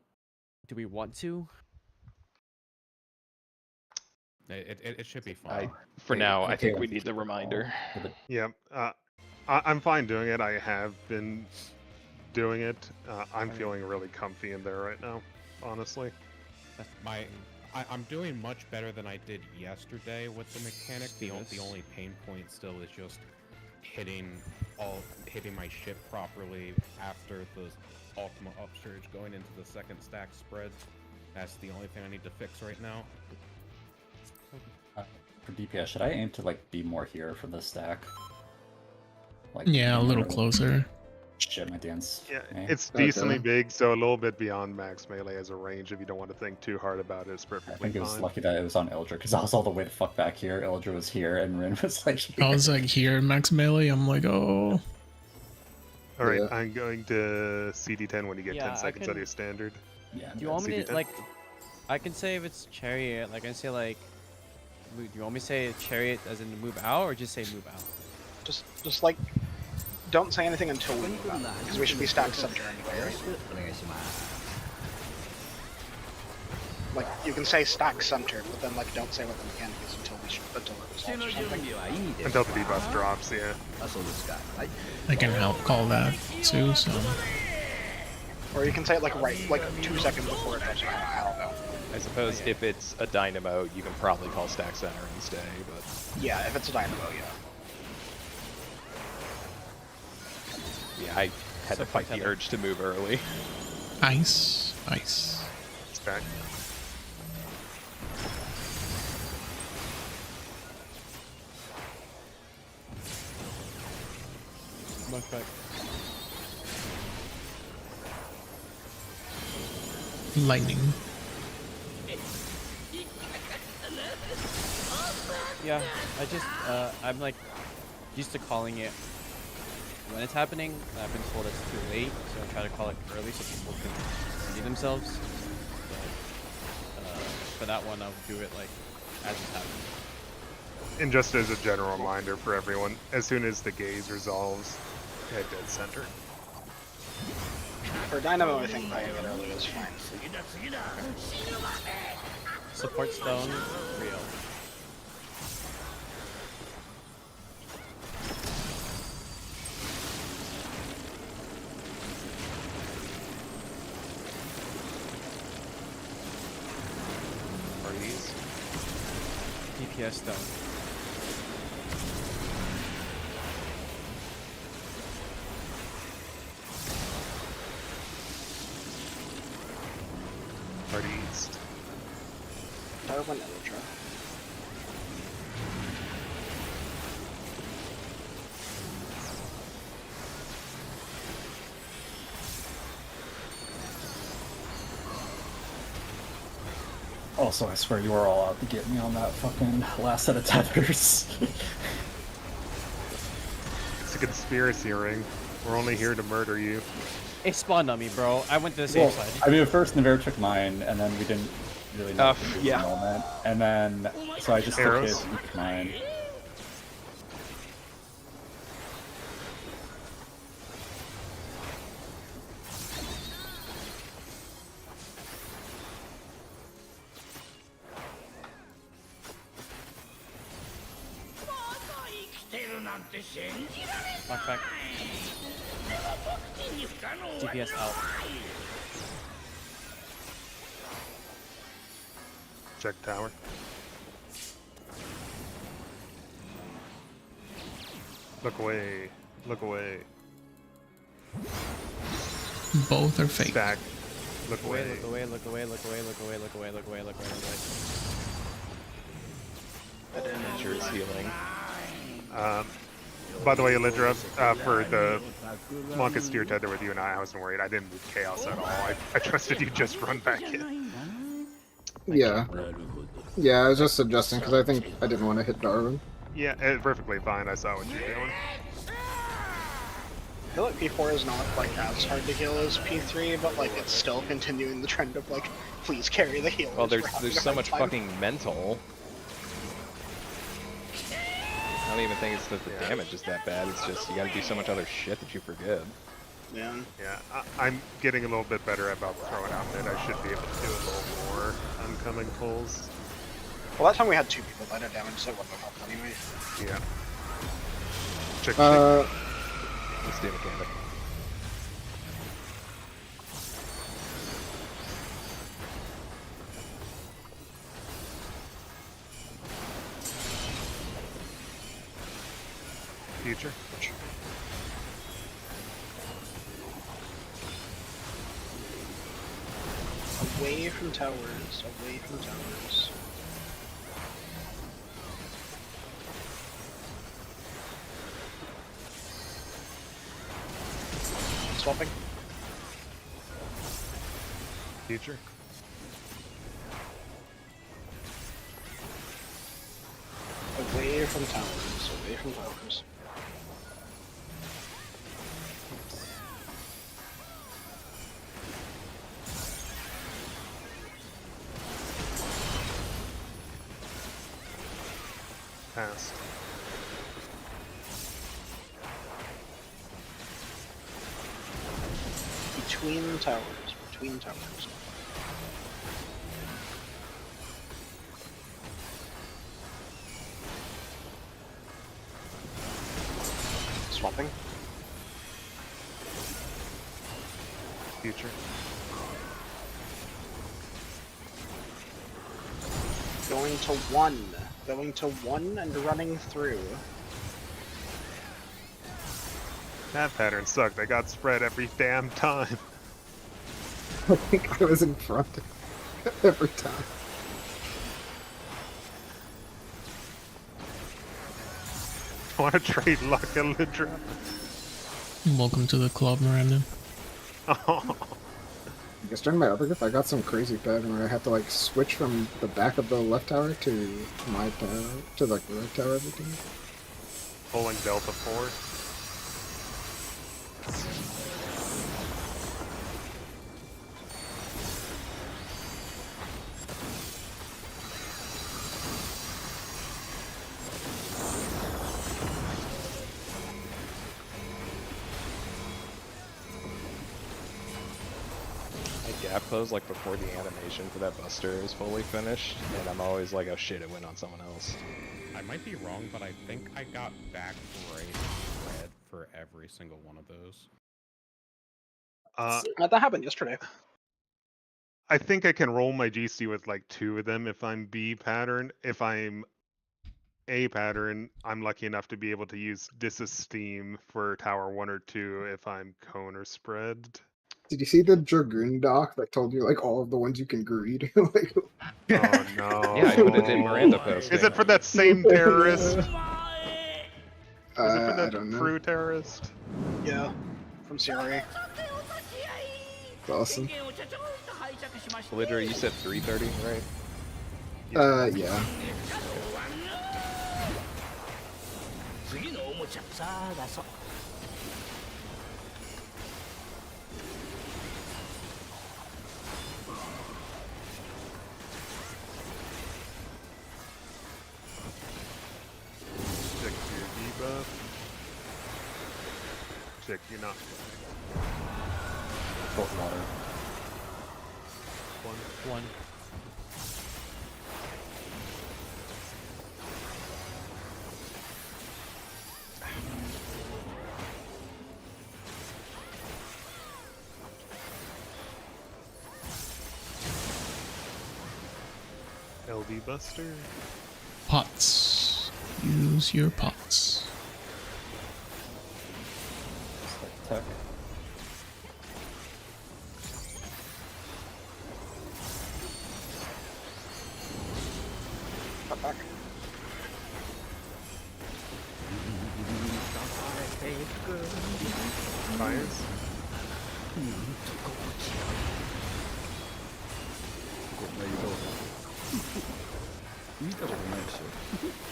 Do we want to? It should be fine. For now, I okay, think we let's need the keep it reminder. all for the- Yeah. I'm fine doing it. I have been doing it. I'm feeling really comfy in there right now, honestly. I'm doing much better than I did yesterday with the mechanic. The only pain point still is just hitting my ship properly after the Ultima Upsurge going into the second stack spread. That's the only thing I need to fix right now. For DPS, should I aim to like be more here for this stack? Like, Yeah, a little really- closer. Shit, my dance. Yeah, eh? it's Okay. decently big, so a little bit beyond max melee as a range. If you don't want to think too hard about it, it's I perfectly think it was fine. lucky that it was on Eldra because I was all the way the fuck back here. Eldra was here, and Rin was like here. I was like here in max melee. I'm like, oh, All right, Yeah. I'm going to CD10 when you get Yeah, 10 I seconds out of can- your standard. Yeah. Do you want me to CD10? like? I can say if it's chariot. Like I can say like. Do you want me to say chariot as in move out or just say move out? Just like, don't say anything until we move out, because we should be stacked center anyway, right? Like, you can say stack center, but then like don't say what the mechanic is until it resolves or something. Until the debuff drops, yeah. I can help call that too. So Or you can say it like 2 seconds before it drops. I don't know. I suppose if it's a dynamo, you can probably call stack center and stay, but Yeah, if it's a dynamo, yeah. yeah, I had to fight the urge to move early. ice. It's back. Much back. Lightning. Yeah, I'm like used to calling it when it's happening. I've been told it's too late, so I try to call it early so people can see themselves. But for that one, I'll do it like as it's happening. And just as a general reminder for everyone, as soon as the gaze resolves, head dead center. For dynamo, I think playing it early is fine. Support stone, real. Freeze. DPS stone. Party East. Darwin Ultra. Also, I swear you were all out to get me on that fucking last set of tethers. It's a conspiracy ring. We're only here to murder you. It spawned on me, bro. I went to the safe Well, side. I mean, at first Navarre took mine, and then we didn't really know what to do at yeah. the moment. And then, so I just took Arrows. his and took mine. Back. DPS out. Check tower. Look away. Look away. Both are fake. Stack. Look Look away, away. look away, look away, look away, look away, look away, look away, look away, look away. Nature is healing. By the way, Elidra, for the Monka steer tether with you and I wasn't worried. I didn't move chaos at all. I trusted you just run back in. Yeah. Yeah, I was just suggesting because I think I didn't want to hit Darwin. Yeah, perfectly fine. I saw what you were doing. I feel like P4 is not like as hard to heal as P3, but like it's still continuing the trend of like, please carry the healers. Well, we're there's having a so hard much time. fucking mental. I don't even think it's that the damage is that bad. It's just you got to do so much other shit that you forget. Yeah. Yeah, I'm getting a little bit better about throwing out mid. I should be able to do a little more oncoming pulls. Well, that time we had 2 people that had damage, so it wouldn't have helped anyway. Yeah. Check. Let's do mechanic. Future. Away from towers, away from towers. Swapping. Future. Away from towers, away from towers. Passed. Between towers, between towers. Swapping. Future. Going to 1. Going to 1 and running through. That pattern sucked. I got spread every damn time. I think I was in front every time. Want to trade luck, Elidra? Welcome to the club, Miranda. Oh. I guess during my other group, I got some crazy pattern where I had to like switch from the back of the left tower to my tower, to like the right tower every time. Pulling Delta 4. Gap close like before the animation for that buster is fully finished, and I'm always like, oh shit, it went on someone else. I might be wrong, but I think I got back right red for every single one of those. That happened yesterday. I think I can roll my GC with like 2 of them if I'm B pattern. If I'm A pattern, I'm lucky enough to be able to use Disesteem for tower 1 or 2 if I'm cone or spread. Did you see the Dragoon doc that told you like all of the ones you can greed? Like, Oh no. Yeah, I put it in Miranda posting. Is it for that same terrorist? Is it for I that don't know. crew terrorist? Yeah. From Siri. It's awesome. Elidra, you said 330, right? Yeah. 次のおもちゃ探そう Check your debuff. Check your knockback. Salt water. One. LD Buster. Pots. Use your pots. Tech. Cut back. Fires.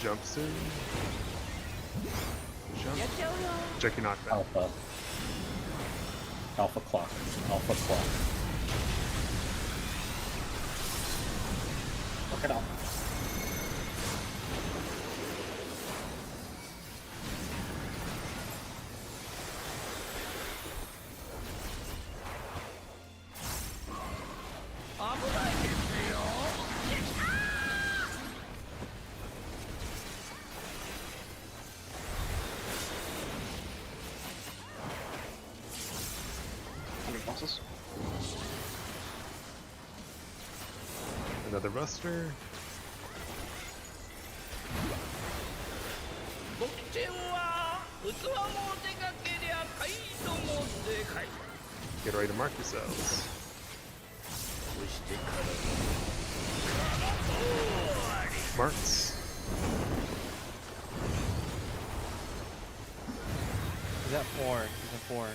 Jumps in. Jump. Check your knockback. Alpha. Alpha clock. Alpha clock. Look it up. Bosses. Another Buster. 僕ちんは器もでかけりゃ態度もでかい Get ready to mark yourselves. そしてから Marks. He's at 4. He's at 4.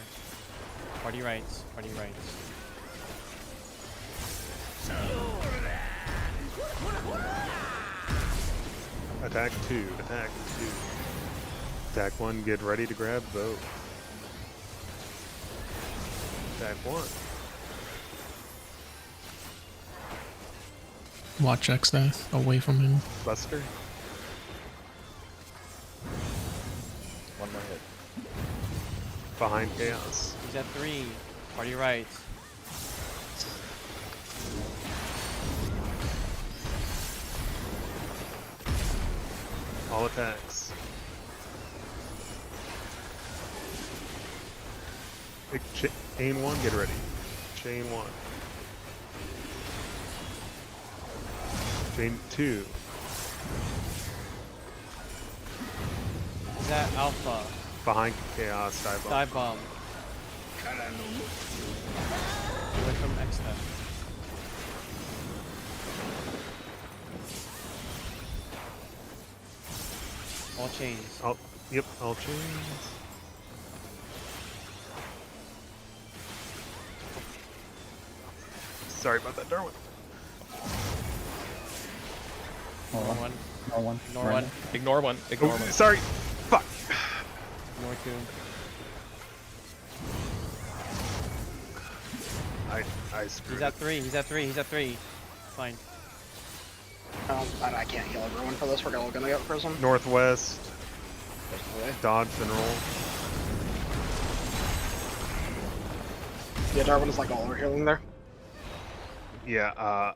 Party rights. Party rights. Attack 2. Attack 2. Attack 1. Get ready to grab both. Attack 1. Watch X-Death away from him. Buster. One more hit. Behind Chaos. He's at 3. Party rights. All attacks. Chain 1, get ready. Chain 1. Chain 2. He's at Alpha. Behind Chaos, dive bomb. Dive bomb. Away from X-Death. All chains. Yep, all chains. Sorry about that, Darwin. Ignore one. Ignore one. Ignore one. Ignore one. Ignore Oh, one. sorry. Fuck. Ignore 2. I screwed He's it. at 3. He's at 3. He's at 3. Fine. I can't heal everyone for this. We're all gonna go to prison. Northwest. Dodge and roll. Yeah, Darwin is like all over healing there. Yeah,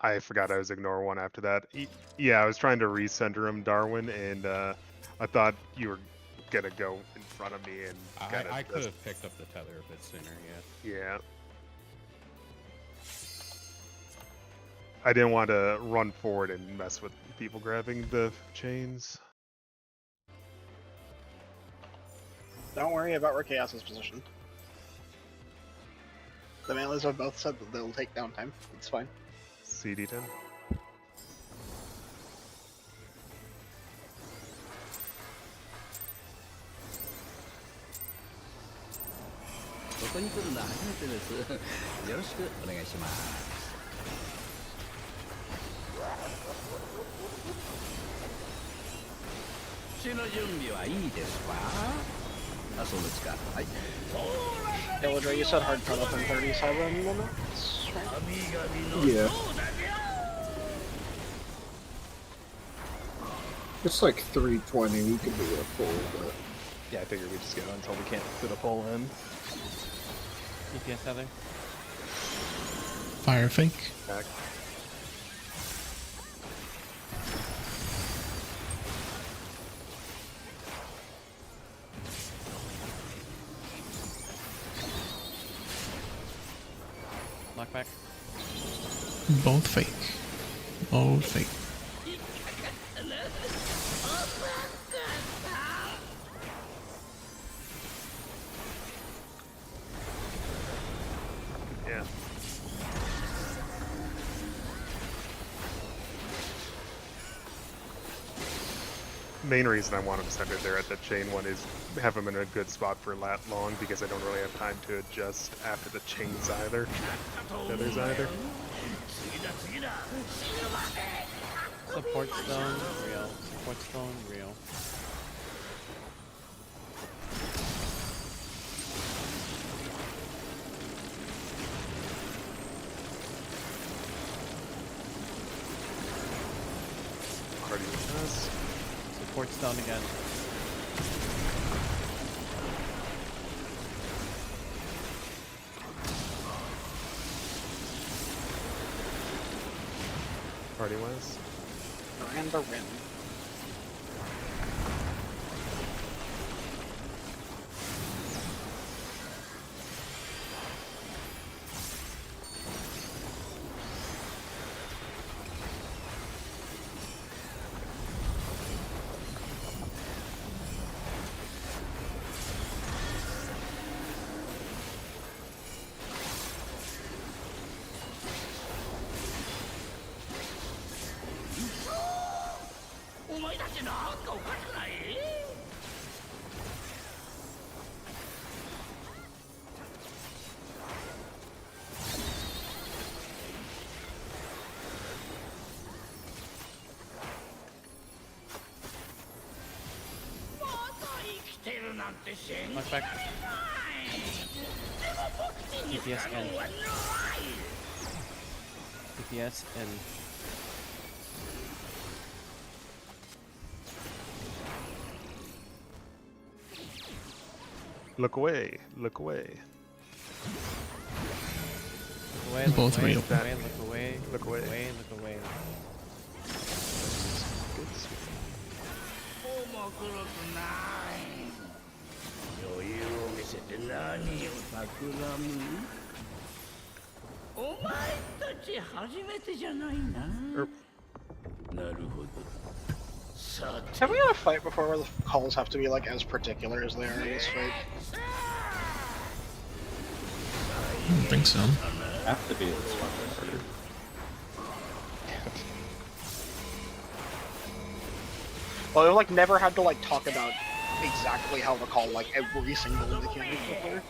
I forgot I was ignore 1 after that. Yeah, I was trying to recenter him, Darwin, and I thought you were gonna go in front of me and I could have picked up the tether a bit sooner, yeah. Yeah. I didn't want to run forward and mess with people grabbing the chains. Don't worry about where Chaos is positioned. The melees have both said that they'll take downtime. It's fine. CD10. 私の準備はいいですか？あ、そうですか。はい。 Illadra, you said hard cut up in 37 minutes, right? Yeah. It's like 3:20. We could do a full, but Yeah, I figured we just go until we can't fit a pole in. DPS Heather. Fire fake. Back. Knockback. Both fake. Both fake. Yeah. Main reason I want him centered there at the chain one is have him in a good spot for lat long because I don't really have time to adjust after the chains either. Feathers either. Support stone, real. Support stone, real. Party with us. Support stone again. Party wise. Miranda Rim. Knockback. DPS N. DPS N. Look away. Look away. Look away, look Both away, real. look away, look away, Look away. look away. Good, sweet. 面黒くない余裕を見せて何を企むお前たち初めてじゃないななるほどさて Have we had a fight before where the calls have to be like as particular as they are in this fight? I don't think so. Have to be this one harder. Well, I've like never had to like talk about exactly how to call like every single mechanic before.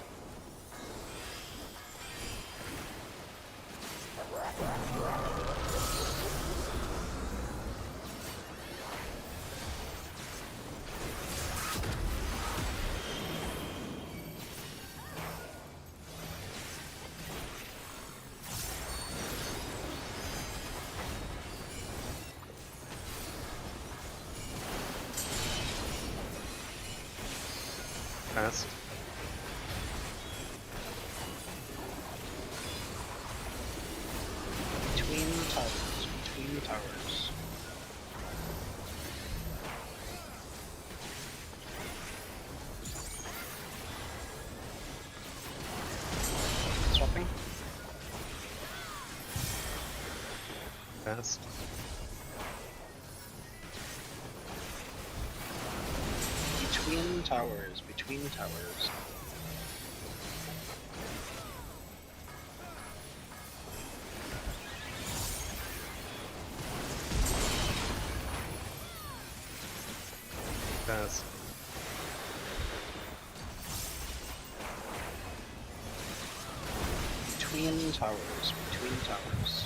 Fast. Between the towers, between the towers. Swapping. Fast. Between towers, between towers. Fast. Between towers, between towers.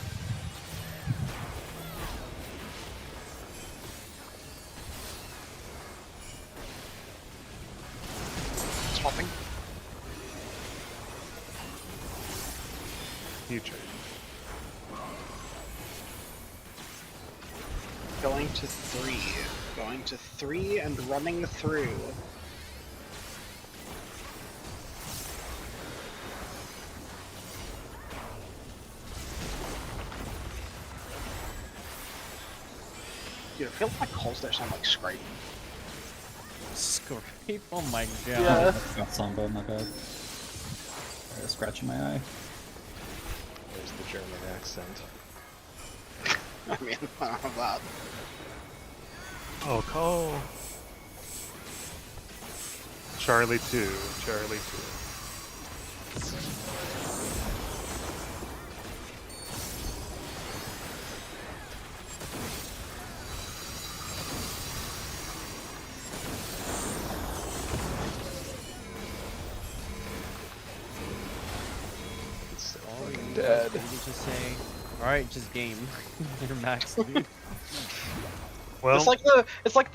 future. Going to 3. Going to 3 and running through. Dude, it feels like calls there sound like Scrape. Scrape? Oh my god. Yeah. That's not Samba, my bad. Scratching my eye. There's the German accent. I mean, I don't have that. Oh, call. Charlie 2. Charlie 2. It's so fucking dead. You just say, alright, just game. You're max, dude. Well, It's like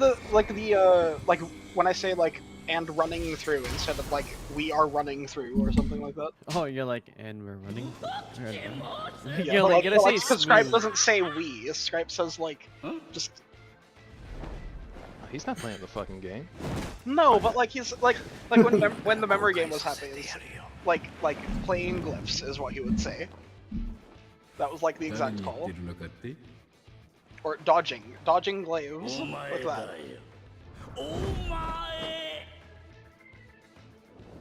when I say like and running through instead of like we are running through or something like that. Oh, you're like, and we're running. Yeah, You're but like, you gotta say because Scribe smooth. doesn't say we. Scribe says like just Oh, he's not playing the fucking game. no, but like he's like when the memory game was happening, it's like playing glyphs is what he would say. That was like the exact call. Or dodging glaives like that.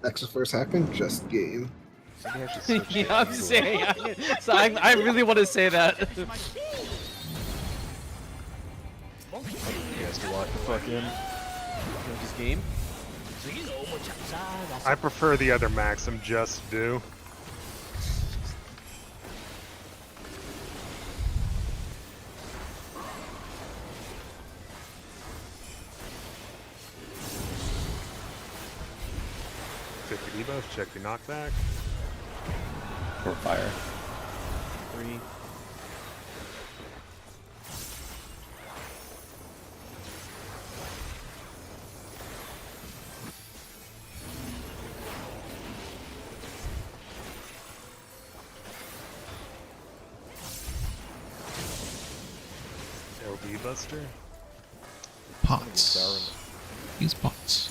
Exoforce hacking, just game. Maybe I should switch to Yeah, I'm English. saying. So I really want to say that. You guys to lock the fuck in. Just game. I prefer the other Maxim, just do. Check your debuff, check your knockback. Or fire. 3. LB Buster. Pots. Use pots.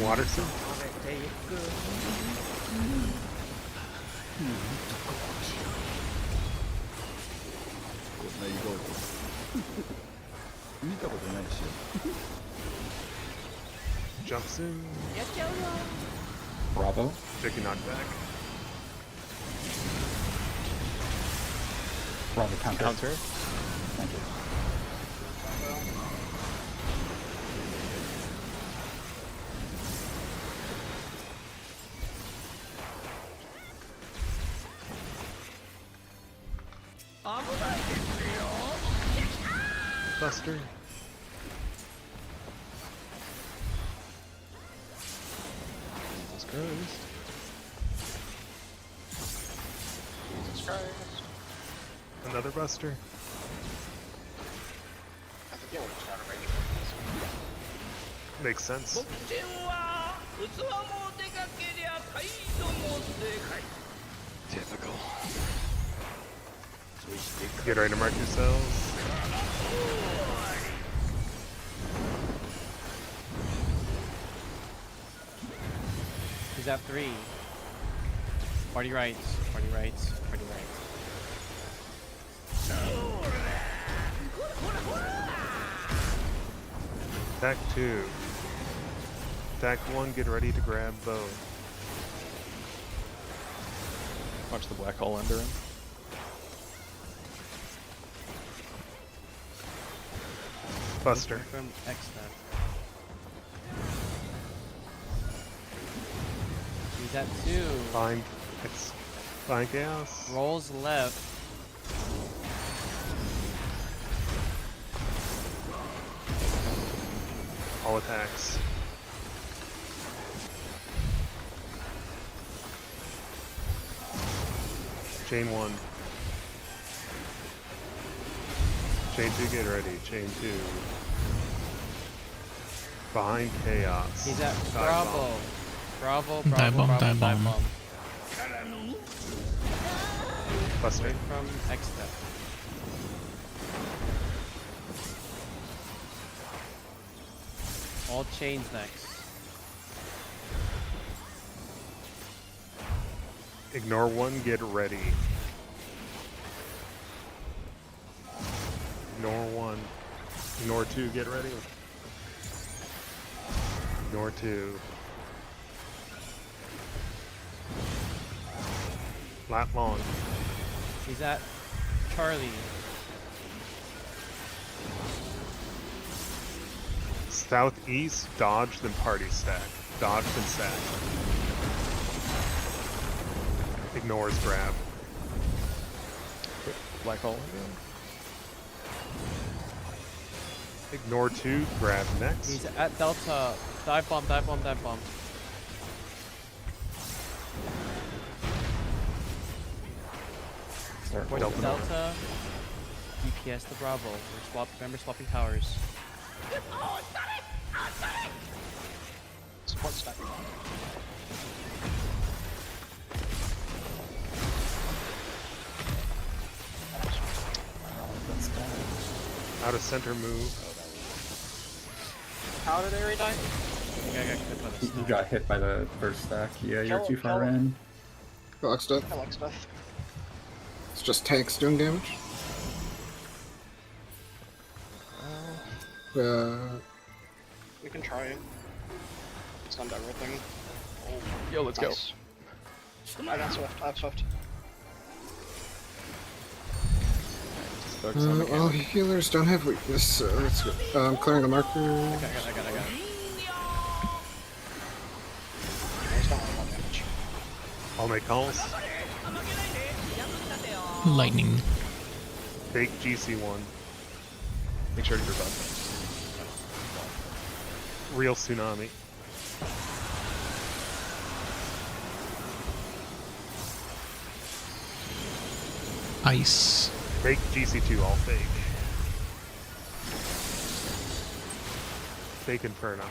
Waterson. Jumps in. Bravo. Check your knockback. Bravo counter. Counter. Thank you. Buster. Jesus Christ. Jesus Christ. Another Buster. I think it would start already. Makes sense. Typical. Get ready to mark yourselves. He's at 3. Party rights. Party rights. Party rights. Attack 2. Attack 1, get ready to grab both. Watch the black hole under him. Buster. From X-Net. He's at 2. Find chaos. Rolls left. All attacks. Chain 1. Chain 2, get ready. Chain 2. Behind Chaos. He's at Dive Bravo. bomb. Bravo, Dive Bravo, bomb, Bravo, dive dive bomb. bomb. Buster. Away from X step. All chains next. Ignore 1, get ready. Ignore 1. Ignore 2, get ready. Ignore 2. Lat long. He's at Charlie. Southeast, dodge, then party stack. Dodge, then stack. Ignores grab. Black hole again. Ignore 2, grab next. He's at Delta. Dive bomb, dive bomb, dive bomb. Start Point Delta. Delta. DPS to Bravo. Remember swapping towers. Support stack. That's bad. Out of center move. How did Ari die? I think I got hit by the You snow. got hit by the first stack. Yeah, you're Kill- too far kill- in. Relax death. I like stuff. It's just tanks doing damage. We can try it. Send everything. Yo, let's go. Nice. I got Swift. I have Swift. Just focus on the Well, healers don't have weakness, so let's go. I'm clearing the marker. I got it. I just don't want more damage. I'll make calls. Lightning. Fake GC1. Make sure to group up. Real tsunami. Ice. Fake GC2, all fake. Fake Inferno.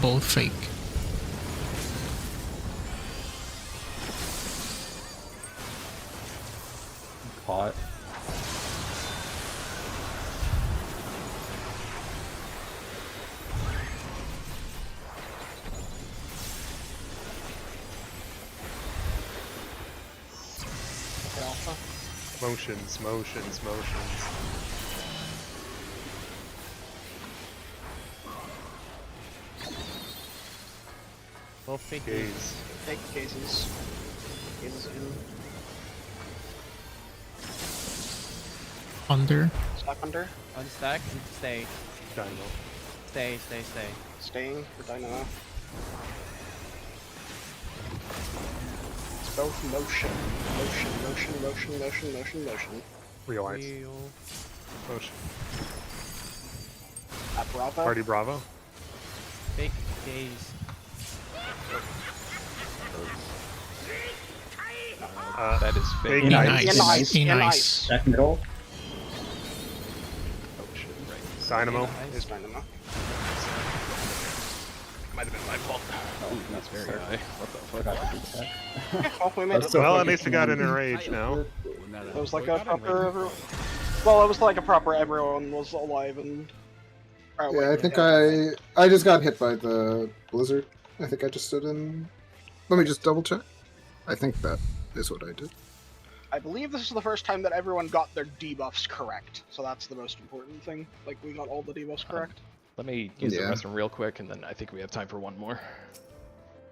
Both fake. Caught. Okay, Alpha. Motions, motions, motions. Both fake. Gaze. Fake cases. Cases in. Under. Stack under. Unstack and stay. Dino. Stay, stay, stay. Staying for Dynamo. It's both motion. Motion, motion, motion, motion, motion, motion. Real ice. Wheel. Motion. At Bravo. Party Bravo. Fake gaze. That is fake. Fake Nice. ice. In ice. In In ice. ice. Stack middle. Oh shit, right. Dynamo. Is Dynamo. Might have been my fault. Oh, That's very sorry. high. What the fuck? Forgot to do that. Okay, well, we made it. So Well, at fucking least we got in a easy. rage now. It was like a proper. Well, it was like a proper. Everyone was alive and. Alright, Yeah, wait, I think I just got hit by the blizzard. I think I just stood in. Let me just double check. I think that is what I did. I believe this is the first time that everyone got their debuffs correct, so that's the most important thing. Like, we got all the debuffs correct. Let me use the Yeah. restroom real quick, and then I think we have time for one more.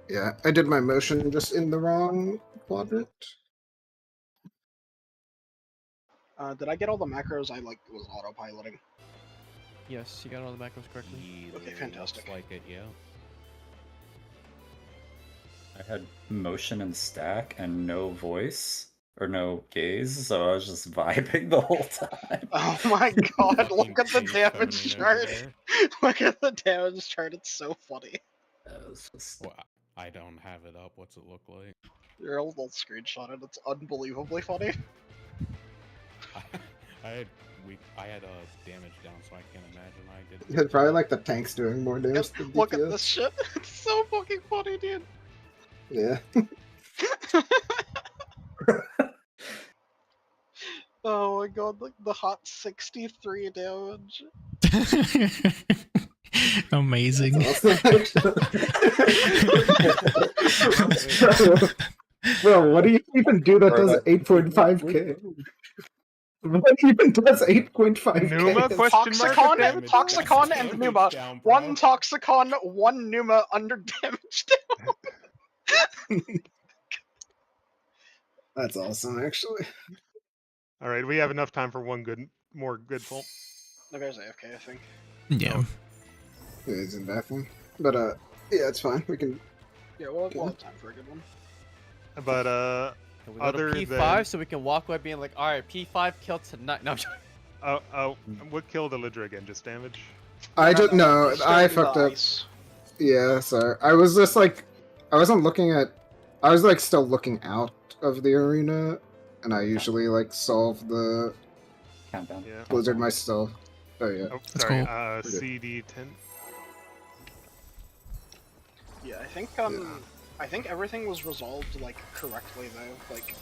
Yeah, I did my motion just in the wrong quadrant. Did I get all the macros? I, like, was autopiloting. Yes, you got all the macros correctly. Okay, fantastic. Looks like it, yeah. I had motion and stack and no voice, or no gaze, so I was just vibing the whole time. Oh my god, look at the Keep damage phoning over chart. there. Look at the damage chart, it's so funny. That was just... Well, I don't have it up. What's it look like? You're able to screenshot it, it's unbelievably funny. I had damage down, so I can't imagine I did. It's probably like the tanks doing more damage than Look at DPS. this shit, it's so fucking funny, dude. Yeah. Oh my god, like the hot 63 damage. Amazing. Awesome, Bro, what do you even do that does 8.5k? What even does 8.5k? Numa question mark? Toxicon, damage Toxicon down. and Numa. Down, bro. One Toxicon, one Numa under damage down. That's awesome, actually. All right, we have enough time for one more good pull. The guy's AFK, I think. Yeah. Yeah, it's in bathroom. But, yeah, it's fine. We can... Yeah, we'll have time for a good one. But Can we go other to P5 than so we can walk away being like, alright, P5 killed tonight. No, I'm joking. what killed Elidra again? Just damage? I just... No, He's I starting fucked the up. ice. Yeah, sorry. I was just like... I wasn't looking at... I was like still looking out of the arena, and I usually like solve the Countdown. Yeah. blizzard myself. Oh yeah. Oh, That's sorry. cool. CD10. Yeah, I think everything was resolved like correctly though. Like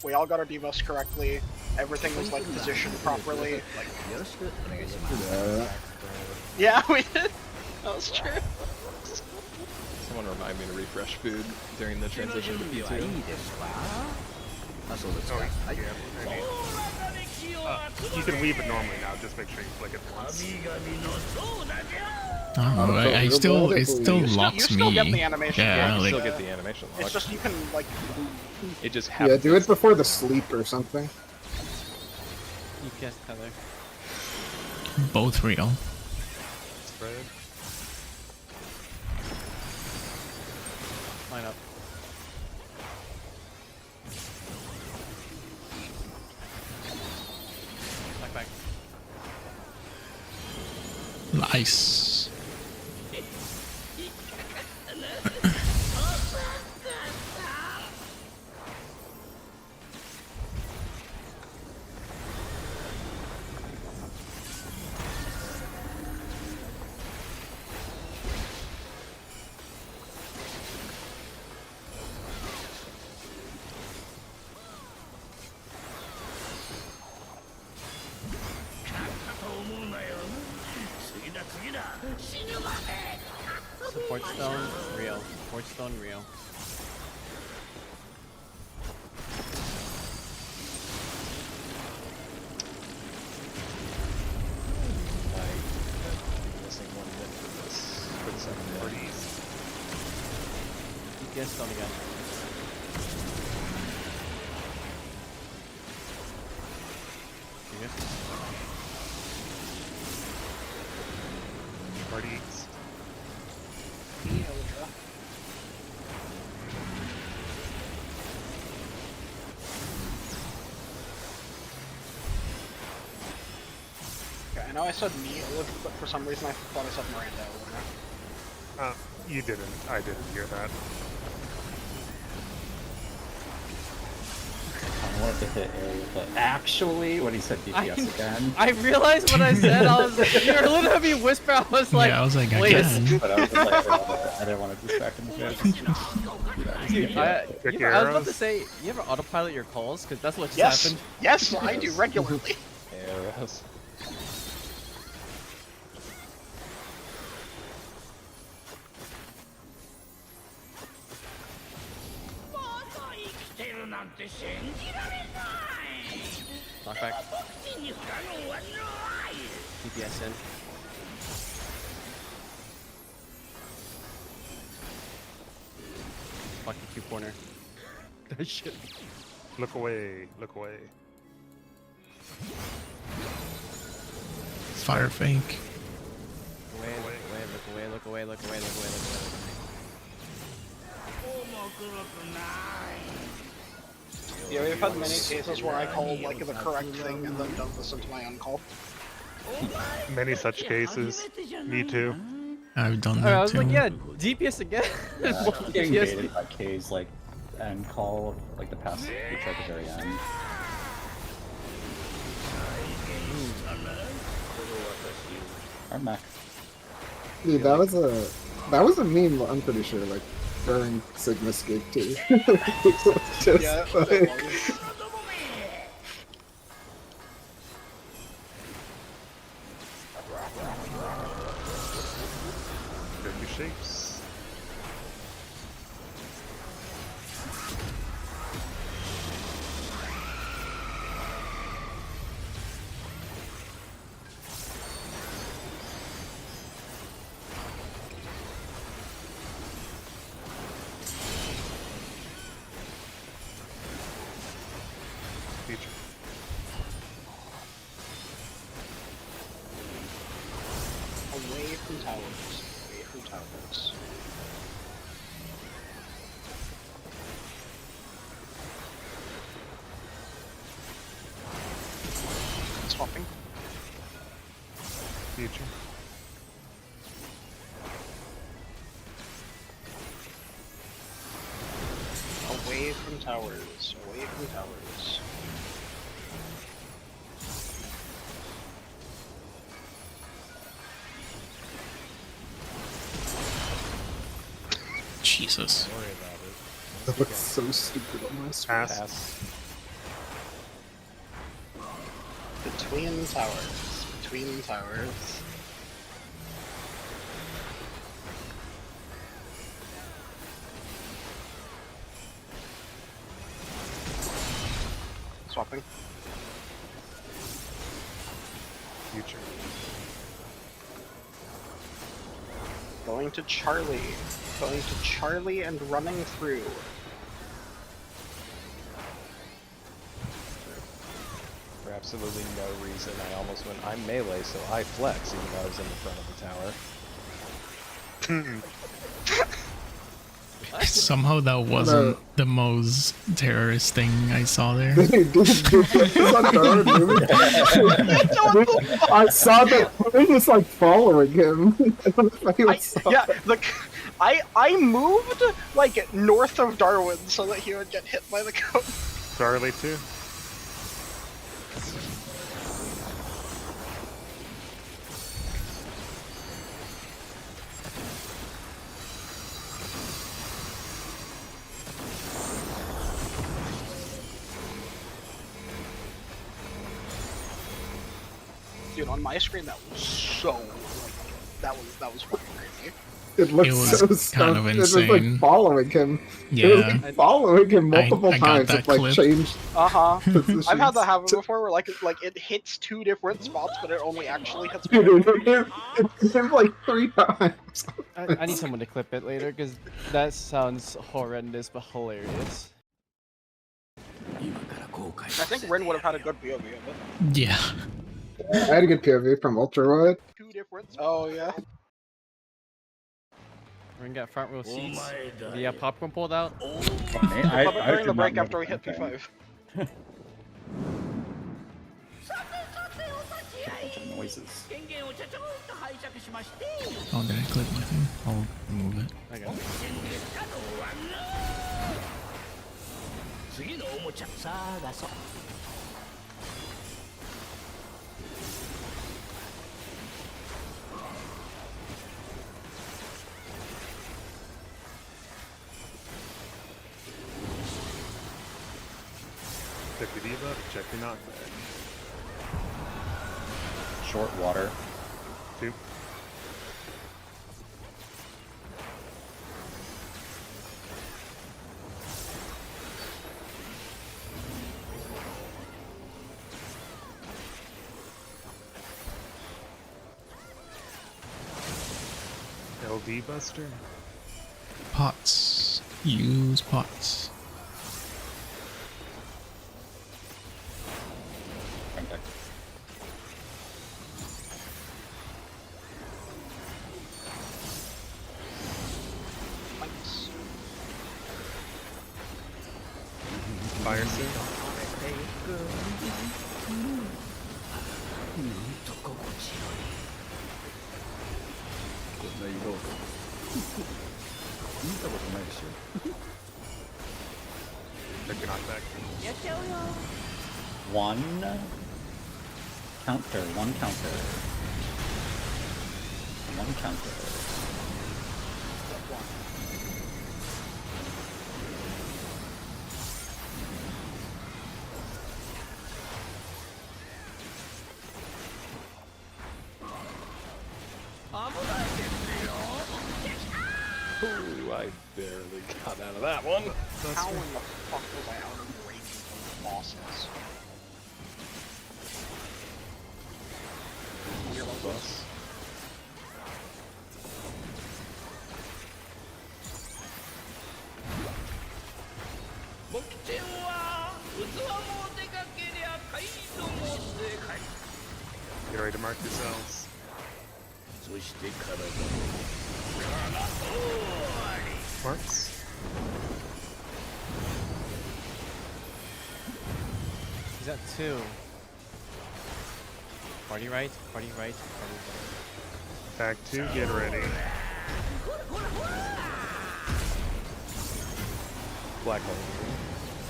we all got our debuffs correctly. Everything was like positioned properly. Like yeah, we did. That was true. Someone remind me to refresh food during the transition to P2. Oh, yeah. You can weave it normally now. Just make sure you flick it once. Oh, it still You locks still me. get the animation. Yeah, You like still get the animation lock. It's just you can like. It just Yeah, happens. do it before the sleep or something. You guessed Heather. both real. Spread. Line up. Back. Nice. Support stone, real. Support stone, real. Missing one hit for this. For the second party. DPS stone again. You good? Parties. Okay, I know I said me, but for some reason I thought I said Miranda earlier. You didn't. I didn't hear that. I wanted to hit area, but actually, when he said DPS again, I realized what I said. I was like, you were literally having whisper. I was like, Yeah, I was like, please. again. but I was just like, I didn't want to distract him. Dude, Check I was your about to arrows. say, you ever autopilot your calls? Because that's what just Yes, happened. yes, I do regularly. Arrows. Knock back. DPS in. Fuck the Q corner. That shit. Look away. Look away. Fire fake. Look away, look away, look away, look away, look away, look away, look away. Yeah, we've had many cases where I called like the correct thing and then don't listen to my own call. Many such cases. Me too. I've done I that was too. like, yeah, DPS again. Yeah, I keep getting DPS. baited by K's like end call, like the past speech at the very end. Our mech. Dude, that was a meme. I'm pretty sure, like during Sigma Skate too. Just, Yeah, like, it was. Dirty shapes. Feature. Away from towers. Away from towers. Swapping. Future. Away from towers. Away from towers. Jesus. Don't worry about it. that looks so stupid on my screen. Pass. Between towers. Between towers. Swapping. Future. Going to Charlie. Going to Charlie and running through. For absolutely no reason, I almost went, I'm melee, so I flex, even though I was in the front of the tower. Somehow that wasn't the most terrorist thing I saw there. Dude, I saw that he was like following him. I moved like north of Darwin so that he would get hit by the goat. Charlie too. Dude, on my screen that was so that was fucking crazy. It looks It was so kind stuffed. of It was insane. like following him. It was Yeah. like following him multiple I got times. that It like clip. changed Uh-huh. positions. I've had that happen before where like it hits two different spots but it only actually hits Dude, one. it hit him like 3 times. I need someone to clip it later because that sounds horrendous but hilarious. I think Ren would have had a good POV of it. Yeah. I had a good POV from Ultra Wide. Two different. Oh yeah. We're gonna get front row seats. The popcorn pulled out. During the break after we hit P5. Noises. Oh, did I click my thing? I'll remove it. I got it. 次のおもちゃ探そう Check the debuff, check your knockback. Short water. 2. LD Buster. Pots. Use pots. Contact. Thanks. fire soon. なんと心地よいこんな色を見たことないでしょ Check it on back. やっちゃうよ One counter. One counter. One counter. Ooh, I barely got out of that one. How in the fuck was I out of range of those bosses? Bus. Get ready to mark yourselves. そして体を Marks. He's at 2. Party right, party right, party right. Back 2, get ready. Black hole.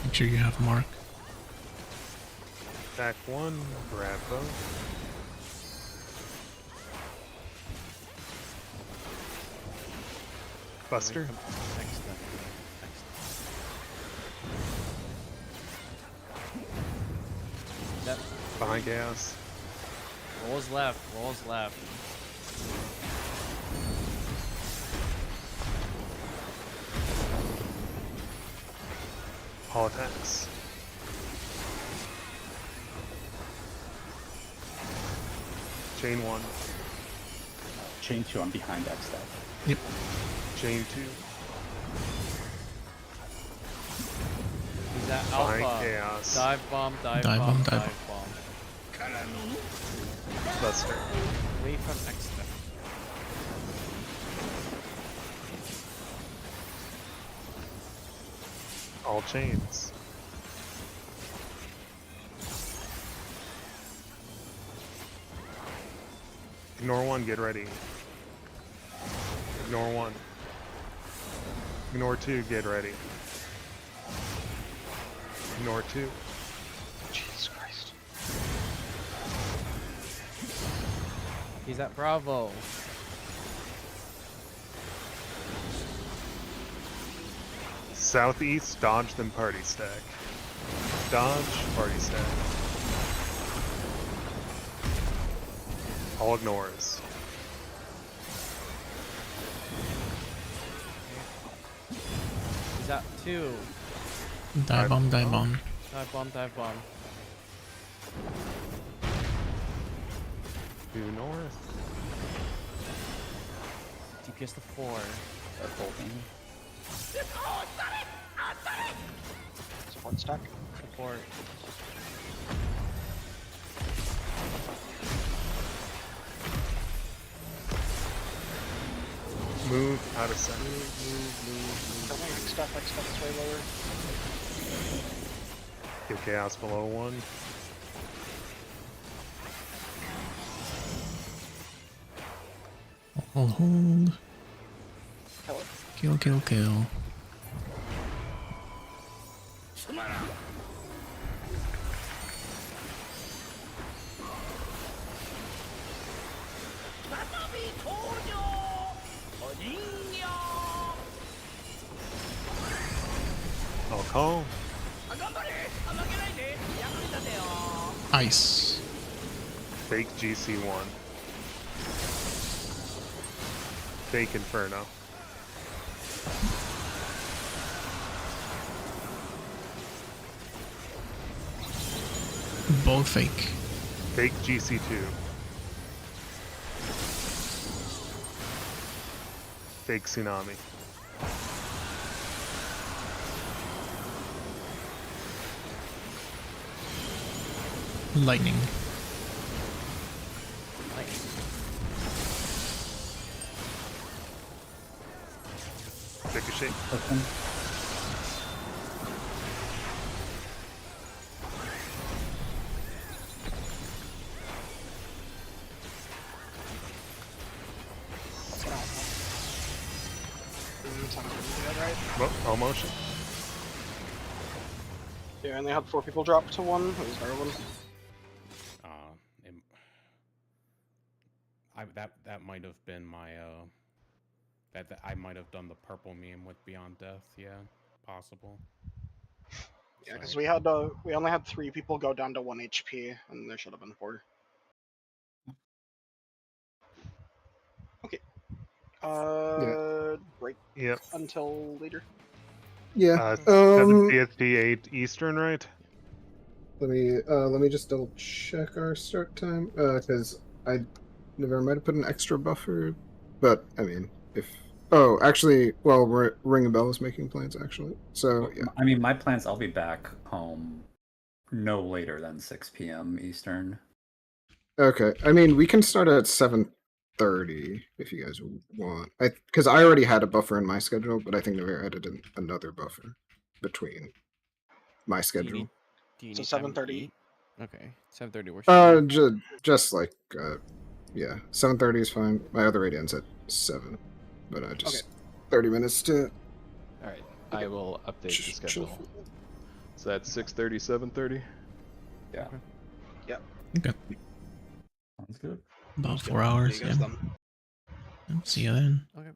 Make sure you have mark. Back 1, grab both. Buster. Next step. That Behind chaos. rolls left, rolls left. All attacks. Chain 1. Chain 2, I'm behind X step. Yep. Chain 2. He's at Behind alpha. chaos. Dive bomb, dive, Dive bomb, bomb, dive dive bomb. Buster. Away from X step. All chains. Ignore 1, get ready. Ignore 1. Ignore 2, get ready. Ignore 2. Jesus Christ. He's at Bravo. Southeast, dodge, then party stack. Dodge, party stack. All ignores. He's at 2. Dive bomb, dive bomb. Dive bomb, dive bomb. 2 north. DPS to 4. That's bolting. Support stack. Support. Move out of sight. Don't we X stuff is way lower. Get chaos below 1. Hold. Kill it. Kill, kill, kill. すまらん All calm. Ice. Fake GC1. Fake Inferno. Both fake. Fake GC2. Fake Tsunami. Lightning. Ricochet. Open. All motion. Yeah, and they had 4 people drop to 1. It was Darwin. That might have been my that I might have done the purple meme with Beyond Death. Yeah, possible. Yeah, because Sorry. we only had 3 people go down to 1 HP, and there should have been 4. Okay. Break Yep. until later. Yeah. 7 CST, 8 Eastern, right? Let me just double check our start time, because Navarre might have put an extra buffer, but I mean, if actually, well, Ring a Bell is making plans actually, so yeah. I mean, my plans. I'll be back home no later than 6 p.m. Eastern. Okay, I mean, we can start at 7:30 if you guys want. Because I already had a buffer in my schedule, but I think Navarre added another buffer between my schedule. Do you So need time to 7:30. eat? Okay, 7:30 works. For me. Just like yeah, 7:30 is fine. My other rate ends at 7, but just 30 minutes to. All right, I will update the chill. schedule. So that's 6:30, 7:30. Yeah. Yep. Okay. Sounds good. About Sounds 4 good. hours. See you guys Yeah. then. See you then. Okay.